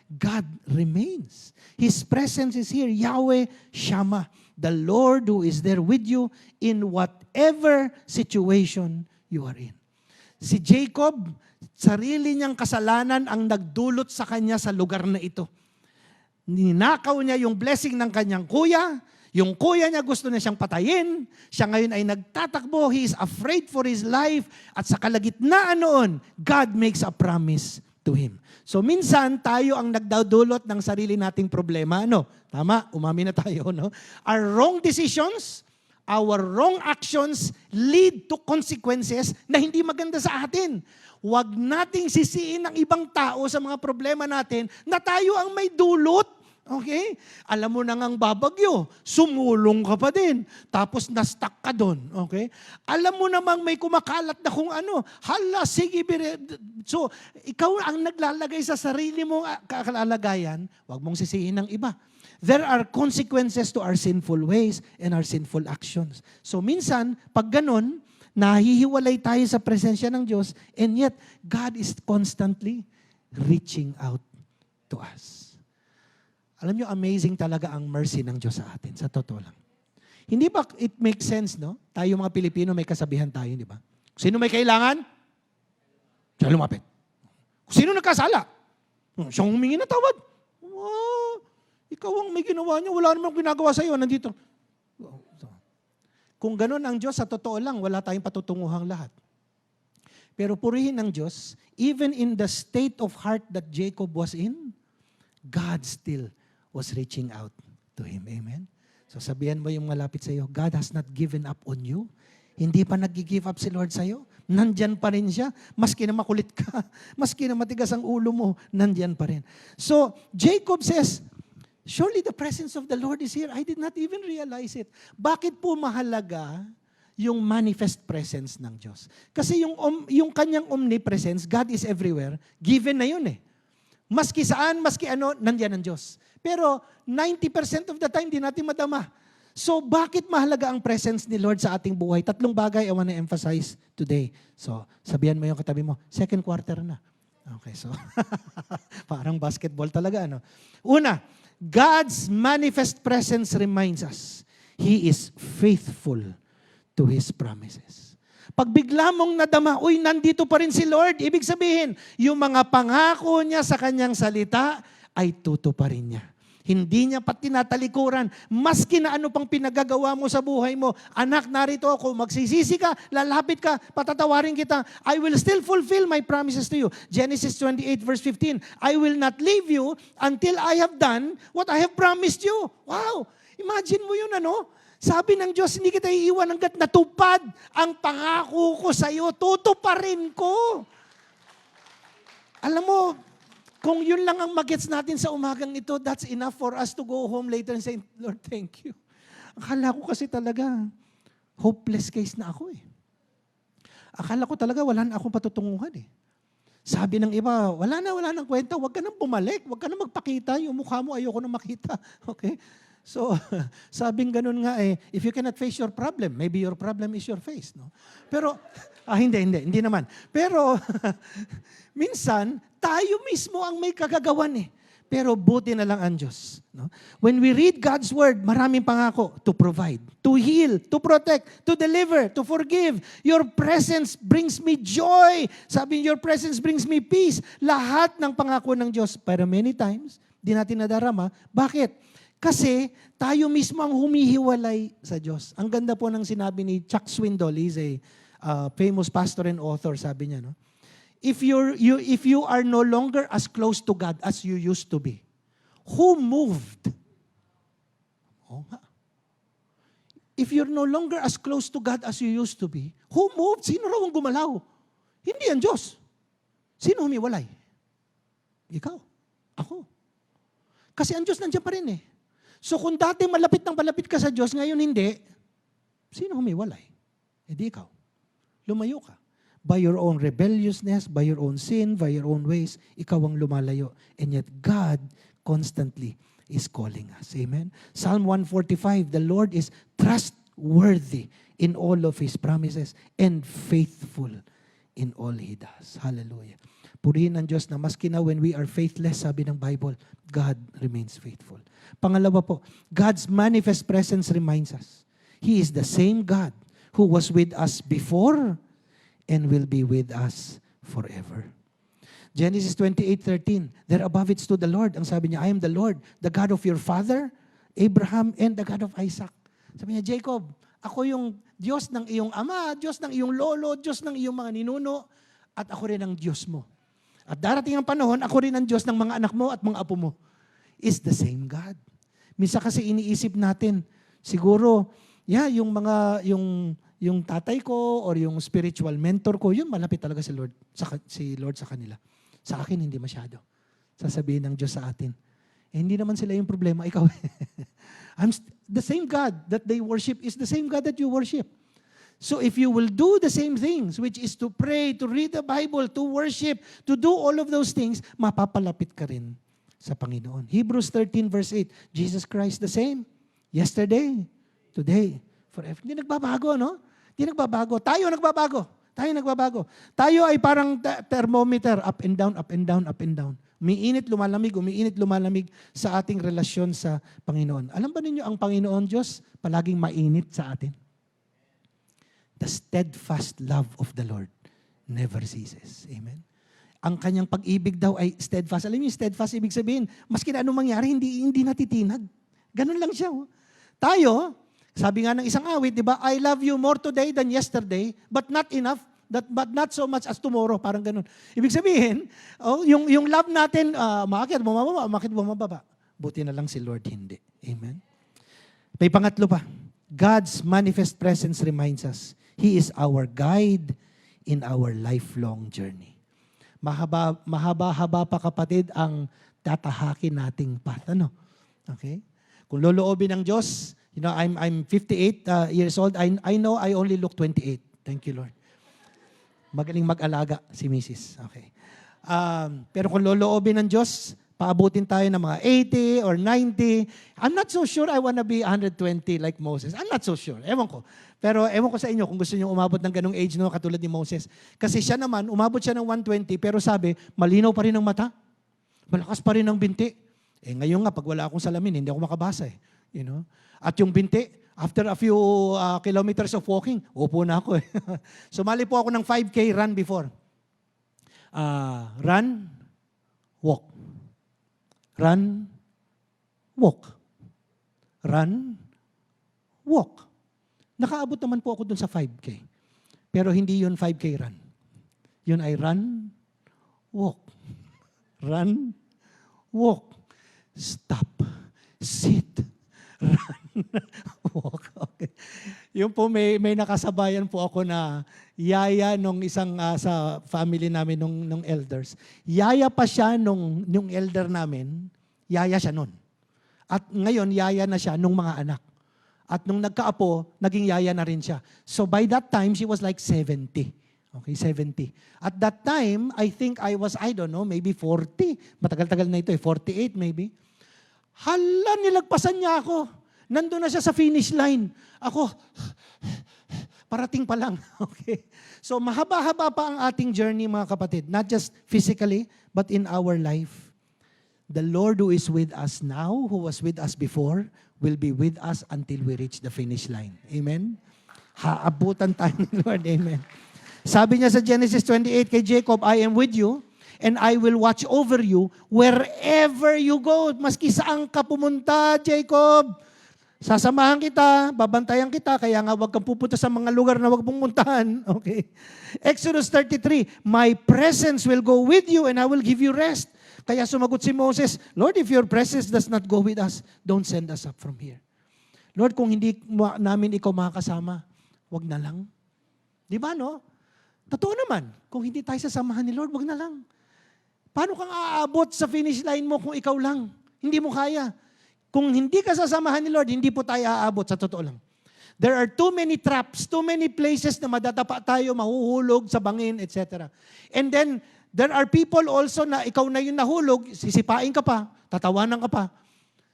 God remains. His presence is here. Yahweh Shammah, the Lord who is there with you in whatever situation you are in. Si Jacob, sarili niyang kasalanan ang nagdulot sa kanya sa lugar na ito. Ninakaw niya yung blessing ng kanyang kuya. Yung kuya niya gusto na siyang patayin. Siya ngayon ay nagtatakbo. He is afraid for his life. At sa kalagitnaan noon, God makes a promise to him. So minsan, tayo ang nagdadulot ng sarili nating problema. Ano? Tama, umamin na tayo. No? Our wrong decisions, our wrong actions lead to consequences na hindi maganda sa atin. Huwag nating sisiin ng ibang tao sa mga problema natin na tayo ang may dulot. Okay? Alam mo na ngang babagyo, sumulong ka pa din. Tapos na-stuck ka doon. Okay? Alam mo namang may kumakalat na kung ano. Hala, sige. So, ikaw ang naglalagay sa sarili mong kalalagayan, huwag mong sisihin ng iba. There are consequences to our sinful ways and our sinful actions. So, minsan, pag ganun, nahihiwalay tayo sa presensya ng Diyos, and yet, God is constantly reaching out to us. Alam nyo, amazing talaga ang mercy ng Diyos sa atin. Sa totoo lang. Hindi ba it makes sense, no? Tayo mga Pilipino, may kasabihan tayo, di ba? Kung sino may kailangan, siya lumapit. Kung sino nagkasala, siyang humingi na tawad. Wow, ikaw ang may ginawa niya, wala namang ginagawa sa iyo, nandito. Kung ganun ang Diyos, sa totoo lang, wala tayong patutunguhang lahat. Pero purihin ng Diyos, even in the state of heart that Jacob was in, God still was reaching out to him. Amen? So sabihan mo yung malapit sa iyo, God has not given up on you. Hindi pa nag-give up si Lord sa iyo. Nandyan pa rin siya. Maski na makulit ka, maski na matigas ang ulo mo, nandyan pa rin. So Jacob says, surely the presence of the Lord is here. I did not even realize it. Bakit po mahalaga yung manifest presence ng Diyos? Kasi yung kanyang omnipresence, God is everywhere, given na yun eh. Maski saan, maski ano, nandiyan ang Diyos. Pero 90% of the time, di natin madama. So, bakit mahalaga ang presence ni Lord sa ating buhay? 3 bagay I want to emphasize today. So, sabihan mo yung katabi mo, second quarter na. Okay, so, parang basketball talaga, ano? Una, God's manifest presence reminds us, He is faithful to His promises. Pag bigla mong nadama, uy, nandito pa rin si Lord, ibig sabihin, yung mga pangako niya sa kanyang salita ay tutuparin niya. Hindi niya pa tinatalikuran. Maski na ano pang pinagagawa mo sa buhay mo, anak, narito ako, magsisisi ka, lalapit ka, patatawarin kita, I will still fulfill my promises to you. Genesis 28 verse 15, I will not leave you until I have done what I have promised you. Wow! Imagine mo yun, ano? Sabi ng Diyos, hindi kita iiwan hanggat natupad ang pangako ko sa iyo, tutuparin ko. Alam mo, kung yun lang ang magets natin sa umagang ito, that's enough for us to go home later and say, Lord, thank you. Akala ko kasi talaga, hopeless case na ako eh. Akala ko talaga wala na akong patutunguhan eh. Sabi ng iba, wala nang kwenta, huwag ka nang bumalik, huwag ka nang magpakita, yung mukha mo ayoko nang makita. Okay? So, sabing ganun nga eh, if you cannot face your problem, maybe your problem is your face. No? Pero, hindi naman. Pero, minsan, tayo mismo ang may kagagawan eh. Pero buti na lang ang Diyos. No? When we read God's Word, maraming pangako to provide, to heal, to protect, to deliver, to forgive. Your presence brings me joy. Sabi, your presence brings me peace. Lahat ng pangako ng Diyos. Pero many times, di natin nadarama. Bakit? Kasi tayo mismo ang humihiwalay sa Diyos. Ang ganda po ng sinabi ni Chuck Swindoll, he's a famous pastor and author, sabi niya, no? If you are no longer as close to God as you used to be, who moved? Oh, if you're no longer as close to God as you used to be, who moved? Sino raw ang gumalaw? Hindi ang Diyos. Sino humiwalay? Ikaw. Ako. Kasi ang Diyos nandiyan pa rin eh. So kung dati malapit ka sa Diyos, ngayon hindi, sino humiwalay? Hindi ikaw. Lumayo ka. By your own rebelliousness, by your own sin, by your own ways, ikaw ang lumalayo. And yet God constantly is calling us. Amen? Psalm 145, the Lord is trustworthy in all of His promises and faithful in all He does. Hallelujah. Purihin ang Diyos na maski na when we are faithless, sabi ng Bible, God remains faithful. Pangalawa po, God's manifest presence reminds us, He is the same God who was with us before and will be with us forever. Genesis 28:13, there above it stood the Lord. Ang sabi niya, I am the Lord, the God of your father, Abraham, and the God of Isaac. Sabi niya, Jacob, ako yung Diyos ng iyong ama, Diyos ng iyong lolo, Diyos ng iyong mga ninuno, at ako rin ang Diyos mo. At darating ang panahon, ako rin ang Diyos ng mga anak mo at mga apo mo. Is the same God. Minsan kasi iniisip natin, siguro, yung tatay ko or yung spiritual mentor ko, yun malapit talaga si Lord sa kanila. Sa akin, hindi masyado. Sasabihin ng Diyos sa atin. Hindi naman sila yung problema, ikaw. The same God that they worship is the same God that you worship. So if you will do the same things, which is to pray, to read the Bible, to worship, to do all of those things, mapapalapit ka rin sa Panginoon. Hebrews 13 verse 8, Jesus Christ the same, yesterday, today, forever. Hindi nagbabago, no? Hindi nagbabago. Tayo nagbabago. Tayo ay parang thermometer, up and down, up and down, up and down. Umiinit, lumalamig sa ating relasyon sa Panginoon. Alam ba ninyo, ang Panginoon Diyos, palaging mainit sa atin? The steadfast love of the Lord never ceases. Amen? Ang kanyang pag-ibig daw ay steadfast. Alam niyo, steadfast ibig sabihin, maski na anong mangyari, hindi natitinag. Ganun lang siya. Oh. Tayo, sabi nga ng isang awit, di ba? I love you more today than yesterday, but not enough, but not so much as tomorrow. Parang ganun. Ibig sabihin, yung love natin, umakit, bumababa. Buti na lang si Lord, hindi. Amen? May pangatlo pa. God's manifest presence reminds us, He is our guide in our lifelong journey. Mahaba-haba pa kapatid ang tatahakin nating path. Ano? Okay? Kung loloobin ng Diyos, I'm 58 years old. I know I only look 28. Thank you, Lord. Magaling mag-alaga si Mrs. Okay. Pero kung loloobin ng Diyos, paabutin tayo ng mga 80 or 90. I'm not so sure I wanna be 120 like Moses. I'm not so sure. Ewan ko. Pero ewan ko sa inyo kung gusto niyo umabot ng ganung age no, katulad ni Moses. Kasi siya naman, umabot siya ng 120, pero sabi, malinaw pa rin ang mata. Malakas pa rin ang binti. Ngayon nga, pag wala akong salamin, hindi ako makabasa eh. You know? At yung binti, after a few kilometers of walking, upo na ako eh. Sumali po ako ng 5K run before. Run, walk. Run, walk. Run, walk. Nakaabot naman po ako dun sa 5K. Pero hindi yun 5K run. Yun ay run, walk. Run, walk. Stop. Sit. Run, walk. Okay. Yun po, may nakasabayan po ako na yaya nung isang sa family namin nung elders. Yaya pa siya nung elder namin. Yaya siya nun. At ngayon, yaya na siya nung mga anak. At nung nagkaapo, naging yaya na rin siya. So by that time, she was like 70. Okay, 70. At that time, I think I was, maybe 40. Matagal-tagal na ito 48 maybe. Hala, nilagpasan niya ako. Nandun na siya sa finish line. Ako, parating pa lang. Okay. So mahaba-haba pa ang ating journey, mga kapatid. Not just physically, but in our life. The Lord who is with us now, who was with us before, will be with us until we reach the finish line. Amen? Haabutan tayo ni Lord. Amen. Sabi niya sa Genesis 28 kay Jacob, I am with you, and I will watch over you wherever you go. Maski saan ka pumunta, Jacob. Sasamahan kita, babantayan kita, kaya nga huwag kang pupunta sa mga lugar na huwag mong puntahan. Okay. Exodus 33, my presence will go with you and I will give you rest. Kaya sumagot si Moses, Lord, if your presence does not go with us, don't send us up from here. Lord, kung hindi namin ikaw makakasama, wag na lang. Di ba, no? Totoo naman, kung hindi tayo sasamahan ni Lord, wag na lang. Paano kang aabot sa finish line mo kung ikaw lang? Hindi mo kaya. Kung hindi ka sasamahan ni Lord, hindi po tayo aabot, sa totoo lang. There are too many traps, too many places na madadapa tayo, mahuhulog sa bangin, etc. And then, there are people also na ikaw na yung nahulog, sisipain ka pa, tatawanan ka pa.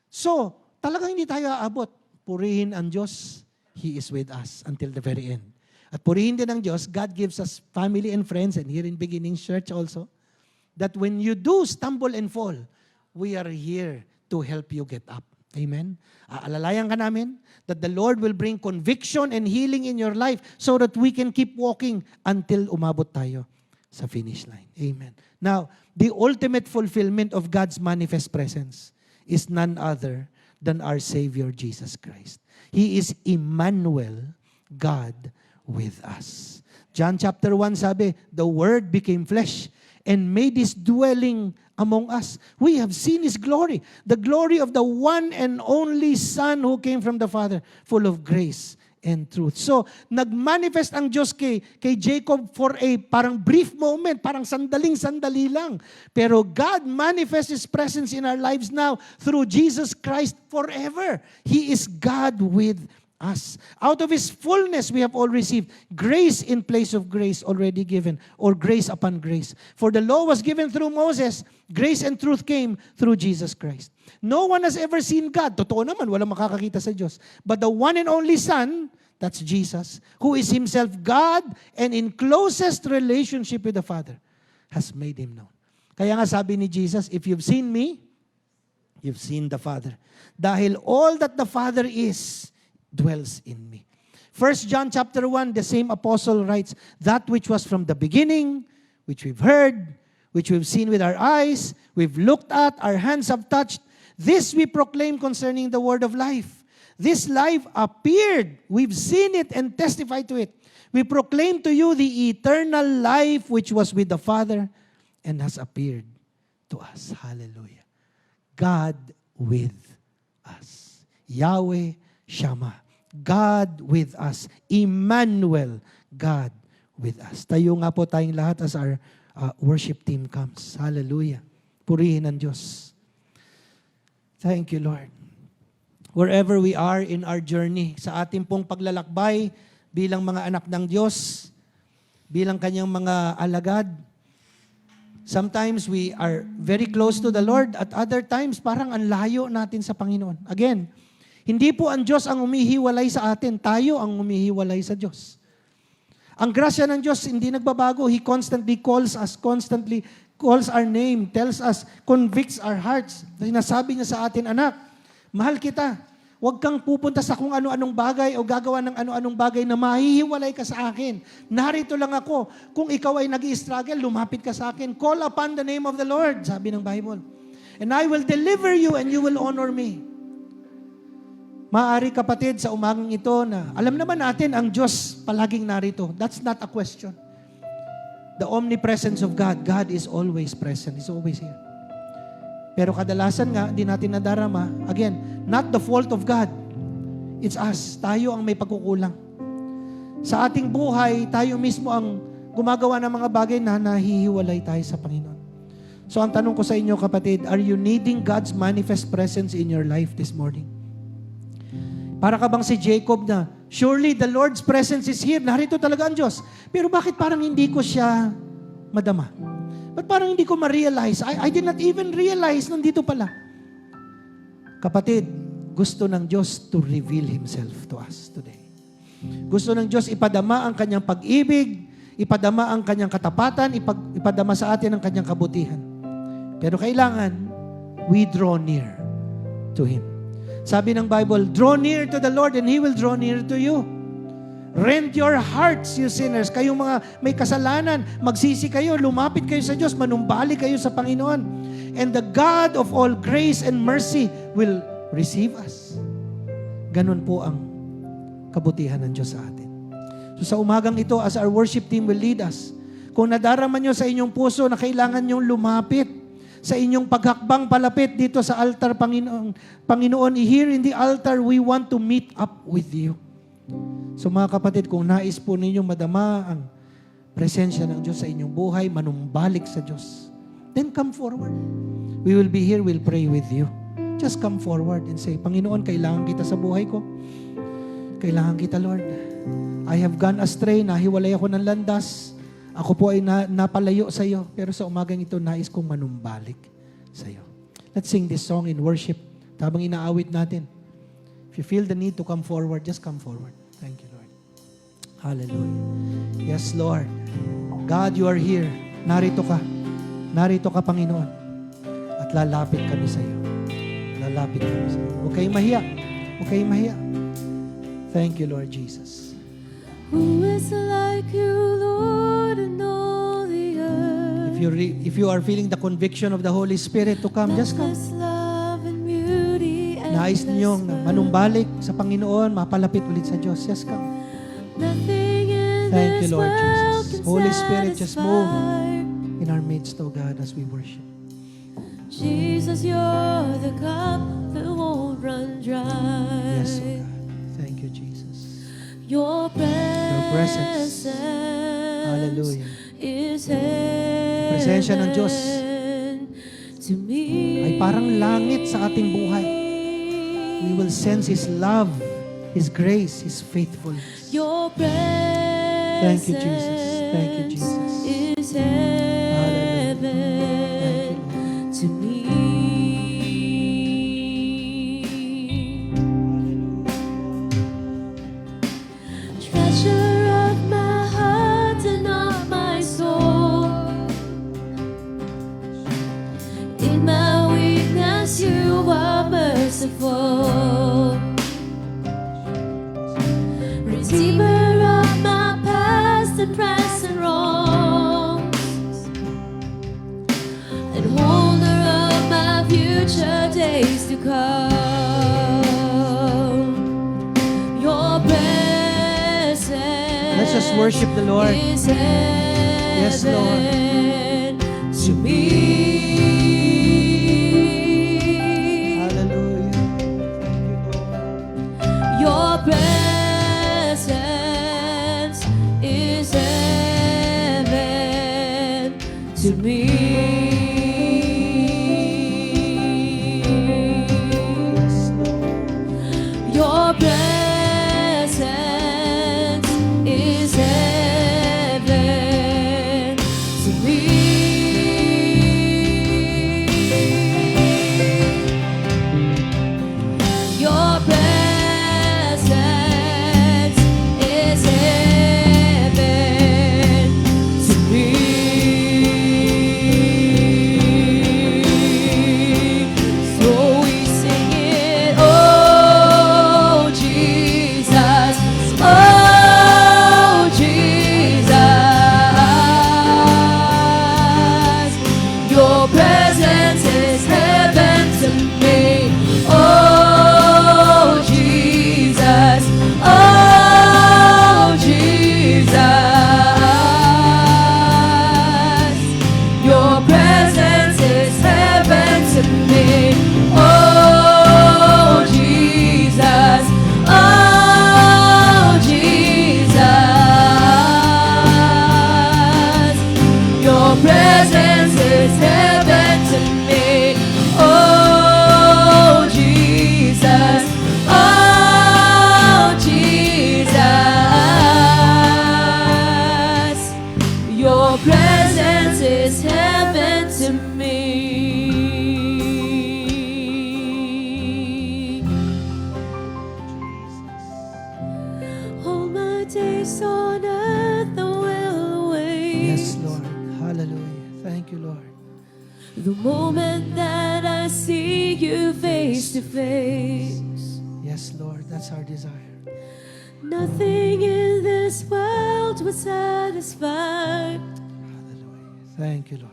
So, talagang hindi tayo aabot. Purihin ang Diyos, He is with us until the very end. At purihin din ang Diyos, God gives us family and friends, and here in Beginning Church also. that when you do stumble and fall, we are here to help you get up. Amen? Aalalayan ka namin that the Lord will bring conviction and healing in your life so that we can keep walking until umabot tayo sa finish line. Amen. Now, the ultimate fulfillment of God's manifest presence is none other than our Savior Jesus Christ. He is Emmanuel, God with us. John chapter 1 sabi, the Word became flesh and made His dwelling among us. We have seen His glory, the glory of the one and only Son who came from the Father, full of grace and truth. So, nagmanifest ang Diyos kay Jacob for a parang brief moment, parang sandaling-sandali lang. Pero God manifests His presence in our lives now through Jesus Christ forever. He is God with us. Out of His fullness, we have all received grace in place of grace already given, or grace upon grace. For the law was given through Moses, grace and truth came through Jesus Christ. No one has ever seen God. Totoo naman, walang makakakita sa Diyos. But the one and only Son, that's Jesus, who is Himself God and in closest relationship with the Father, has made Him known. Kaya nga sabi ni Jesus, if you've seen me, you've seen the Father. Dahil all that the Father is, dwells in me. 1 John chapter 1, the same apostle writes, that which was from the beginning, which we've heard, which we've seen with our eyes, we've looked at, our hands have touched, this we proclaim concerning the word of life. This life appeared. We've seen it and testified to it. We proclaim to you the eternal life which was with the Father and has appeared to us. Hallelujah. God with us. Yahweh Shammah. God with us. Emmanuel, God with us. Tayo nga po tayong lahat as our worship team comes. Hallelujah. Purihin ang Diyos. Thank you, Lord. Wherever we are in our journey, sa ating pong paglalakbay bilang mga anak ng Diyos, bilang Kanyang mga alagad, sometimes we are very close to the Lord, at other times parang ang layo natin sa Panginoon. Again, hindi po ang Diyos ang umihiwalay sa atin, tayo ang umihiwalay sa Diyos. Ang grasya ng Diyos hindi nagbabago. He constantly calls us, constantly calls our name, tells us, convicts our hearts. Sinasabi niya sa atin, anak, mahal kita. Huwag kang pupunta sa kung ano-anong bagay o gagawa ng ano-anong bagay na mahihiwalay ka sa akin. Narito lang ako. Kung ikaw ay nag-i-struggle, lumapit ka sa akin. Call upon the name of the Lord, sabi ng Bible. And I will deliver you and you will honor me. Maaari kapatid sa umagang ito na alam naman natin ang Diyos palaging narito. That's not a question. The omnipresence of God. God is always present. He's always here. Pero kadalasan nga, di natin nadarama. Again, not the fault of God. It's us. Tayo ang may pagkukulang. Sa ating buhay, tayo mismo ang gumagawa ng mga bagay na nahihiwalay tayo sa Panginoon. So ang tanong ko sa inyo kapatid, are you needing God's manifest presence in your life this morning? Para ka bang si Jacob na, surely the Lord's presence is here. Narito talaga ang Diyos. Pero bakit parang hindi ko siya madama? Ba't parang hindi ko ma-realize? I did not even realize nandito pala. Kapatid, gusto ng Diyos to reveal Himself to us today. Gusto ng Diyos ipadama ang Kanyang pag-ibig, ipadama ang Kanyang katapatan, ipadama sa atin ang Kanyang kabutihan. Pero kailangan, we draw near to Him. Sabi ng Bible, draw near to the Lord and He will draw near to you. Rend your hearts, you sinners. Kayong mga may kasalanan, magsisi kayo, lumapit kayo sa Diyos, manumbalik kayo sa Panginoon. And the God of all grace and mercy will receive us. Ganun po ang kabutihan ng Diyos sa atin. So sa umagang ito, as our worship team will lead us, kung nadarama nyo sa inyong puso na kailangan nyong lumapit sa inyong paghakbang palapit dito sa altar, Panginoon, here in the altar, we want to meet up with you. So mga kapatid, kung nais po ninyong madama ang presensya ng Diyos sa inyong buhay, manumbalik sa Diyos, then come forward. We will be here, we'll pray with you. Just come forward and say, Panginoon, kailangan kita sa buhay ko. Kailangan kita, Lord. I have gone astray, nahiwalay ako ng landas. Ako po ay napalayo sa iyo, pero sa umagang ito, nais kong manumbalik sa iyo. Let's sing this song in worship. Habang inaawit natin. If you feel the need to come forward, just come forward. Thank you, Lord. Hallelujah. Yes, Lord. God, you are here. Narito ka. narito ka, Panginoon, at lalapit kami sa iyo. Lalapit kami sa iyo. Huwag kayong mahiya. Huwag kayong mahiya. Thank you, Lord Jesus. Who is like you, Lord, in all the earth? If you are feeling the conviction of the Holy Spirit to come, just come. Matchless love and beauty, Nais endless ninyong worth. manumbalik sa Panginoon, mapalapit ulit sa Diyos. Just come. Nothing in Thank you, this Lord world Jesus. can Holy Spirit, just move satisfy. in our midst, O God, as we worship. Jesus, you're the cup that won't run dry. Yes, O God. Thank you, Jesus. Your presence, Hallelujah. is heaven Presensya ng Diyos to me. ay parang langit sa ating buhay. We will sense His love, His grace, His faithfulness. Your presence Thank you, Jesus. Thank you, Jesus. is heaven Thank you, to me. Treasure of my heart and of my soul. In my weakness, you are merciful. Redeemer of my past and present wrongs, and holder of my future days to come. Your presence. Let's just worship the Lord. Is Yes, Lord. heaven to me. Hallelujah. Your presence is heaven to me. Your presence is heaven to me. Your presence is heaven to me. So we sing it, oh Jesus, oh Jesus. Your presence is heaven to me, oh Jesus, oh Jesus. Your presence is heaven to me, oh Jesus, oh Jesus. Your presence is heaven to me, oh Jesus, oh Jesus. Your presence is heaven to me. All my days on earth I will await. Yes, Lord. Hallelujah. Thank you, Lord. The moment that I see you face to face. Yes, Lord. That's our desire. Nothing in this world would satisfy. Hallelujah. Thank you, Lord.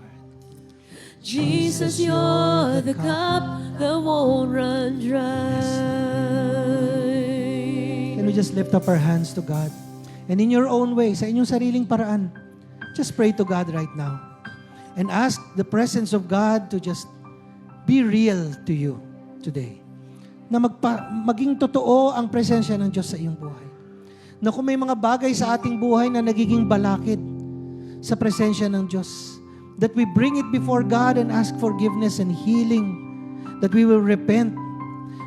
Jesus, you're the cup that won't run dry. Can we just lift up our hands to God? And in your own way, sa inyong sariling paraan, just pray to God right now. And ask the presence of God to just be real to you today. Na maging totoo ang presensya ng Diyos sa iyong buhay. Na kung may mga bagay sa ating buhay na nagiging balakid sa presensya ng Diyos, that we bring it before God and ask forgiveness and healing, that we will repent,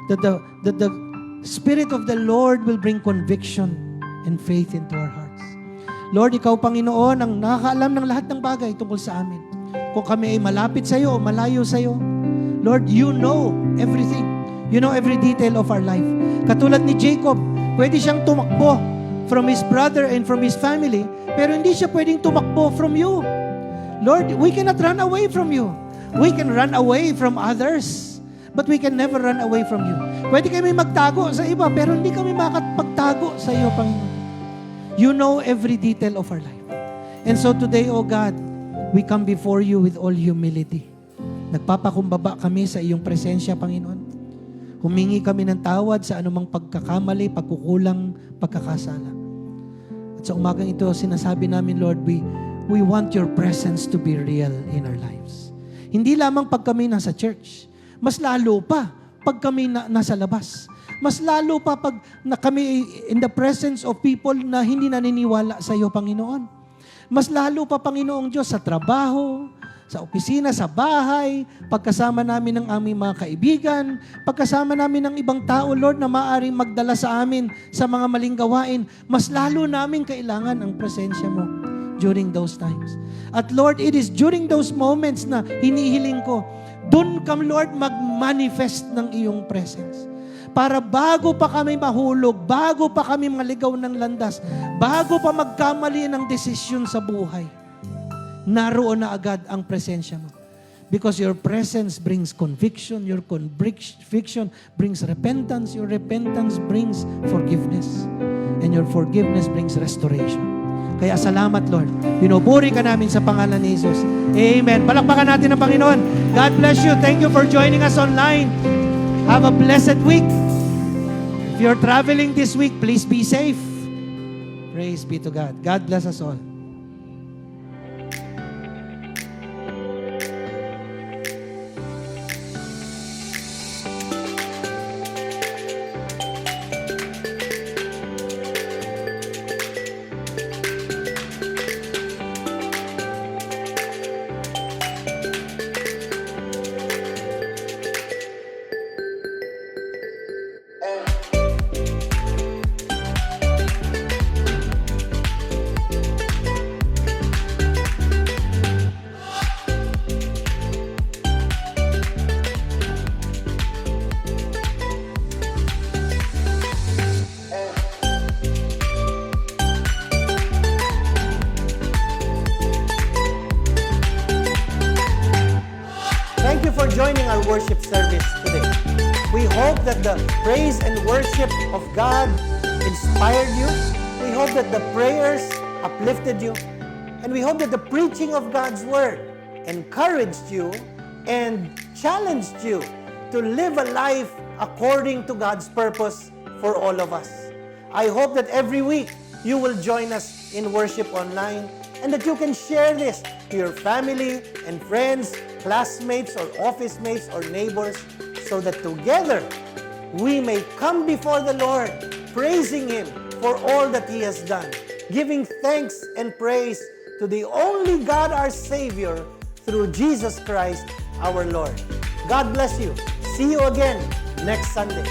that the Spirit of the Lord will bring conviction and faith into our hearts. Lord, Ikaw, Panginoon, ang nakakaalam ng lahat ng bagay tungkol sa amin. Kung kami ay malapit sa iyo o malayo sa iyo, Lord, You know everything. You know every detail of our life. Katulad ni Jacob, pwede siyang tumakbo from his brother and from his family, pero hindi siya pwedeng tumakbo from You. Lord, we cannot run away from you. We can run away from others, but we can never run away from you. Pwede kami magtago sa iba, pero hindi kami makapagtago sa iyo, Panginoon. You know every detail of our life. And so today, O God, we come before you with all humility. Nagpapakumbaba kami sa iyong presensya, Panginoon. Humingi kami ng tawad sa anumang pagkakamali, pagkukulang, pagkakasala. At sa umagang ito, sinasabi namin, Lord, we want your presence to be real in our lives. Hindi lamang pag kami nasa church, mas lalo pa pag kami nasa labas. Mas lalo pa pag kami in the presence of people na hindi naniniwala sa iyo, Panginoon. Mas lalo pa, Panginoong Diyos, sa trabaho, sa opisina, sa bahay, pagkasama namin ng aming mga kaibigan, pagkasama namin ng ibang tao, Lord, na maaaring magdala sa amin sa mga maling gawain, mas lalo namin kailangan ang presensya mo during those times. At Lord, it is during those moments na hinihiling ko, doon ka, Lord, mag-manifest ng iyong presence. Para bago pa kami mahulog, bago pa kami maligaw ng landas, bago pa magkamali ng desisyon sa buhay, naroon na agad ang presensya mo. Because your presence brings conviction, your conviction brings repentance, your repentance brings forgiveness, and your forgiveness brings restoration. Kaya salamat, Lord. Pinupuri ka namin sa pangalan ni Jesus. Amen. Palakpakan natin ang Panginoon. God bless you. Thank you for joining us online. Have a blessed week. If you're traveling this week, please be safe. Praise be to God. God bless us all. Thank you for joining our worship service today. We hope that the praise and worship of God inspired you. We hope that the prayers uplifted you. And we hope that the preaching of God's Word encouraged you and challenged you to live a life according to God's purpose for all of us. I hope that every week you will join us in worship online and that you can share this to your family and friends, classmates or office mates or neighbors, so that together we may come before the Lord, praising Him for all that He has done, giving thanks and praise to the only God our Savior through Jesus Christ our Lord. God bless you. See you again next Sunday.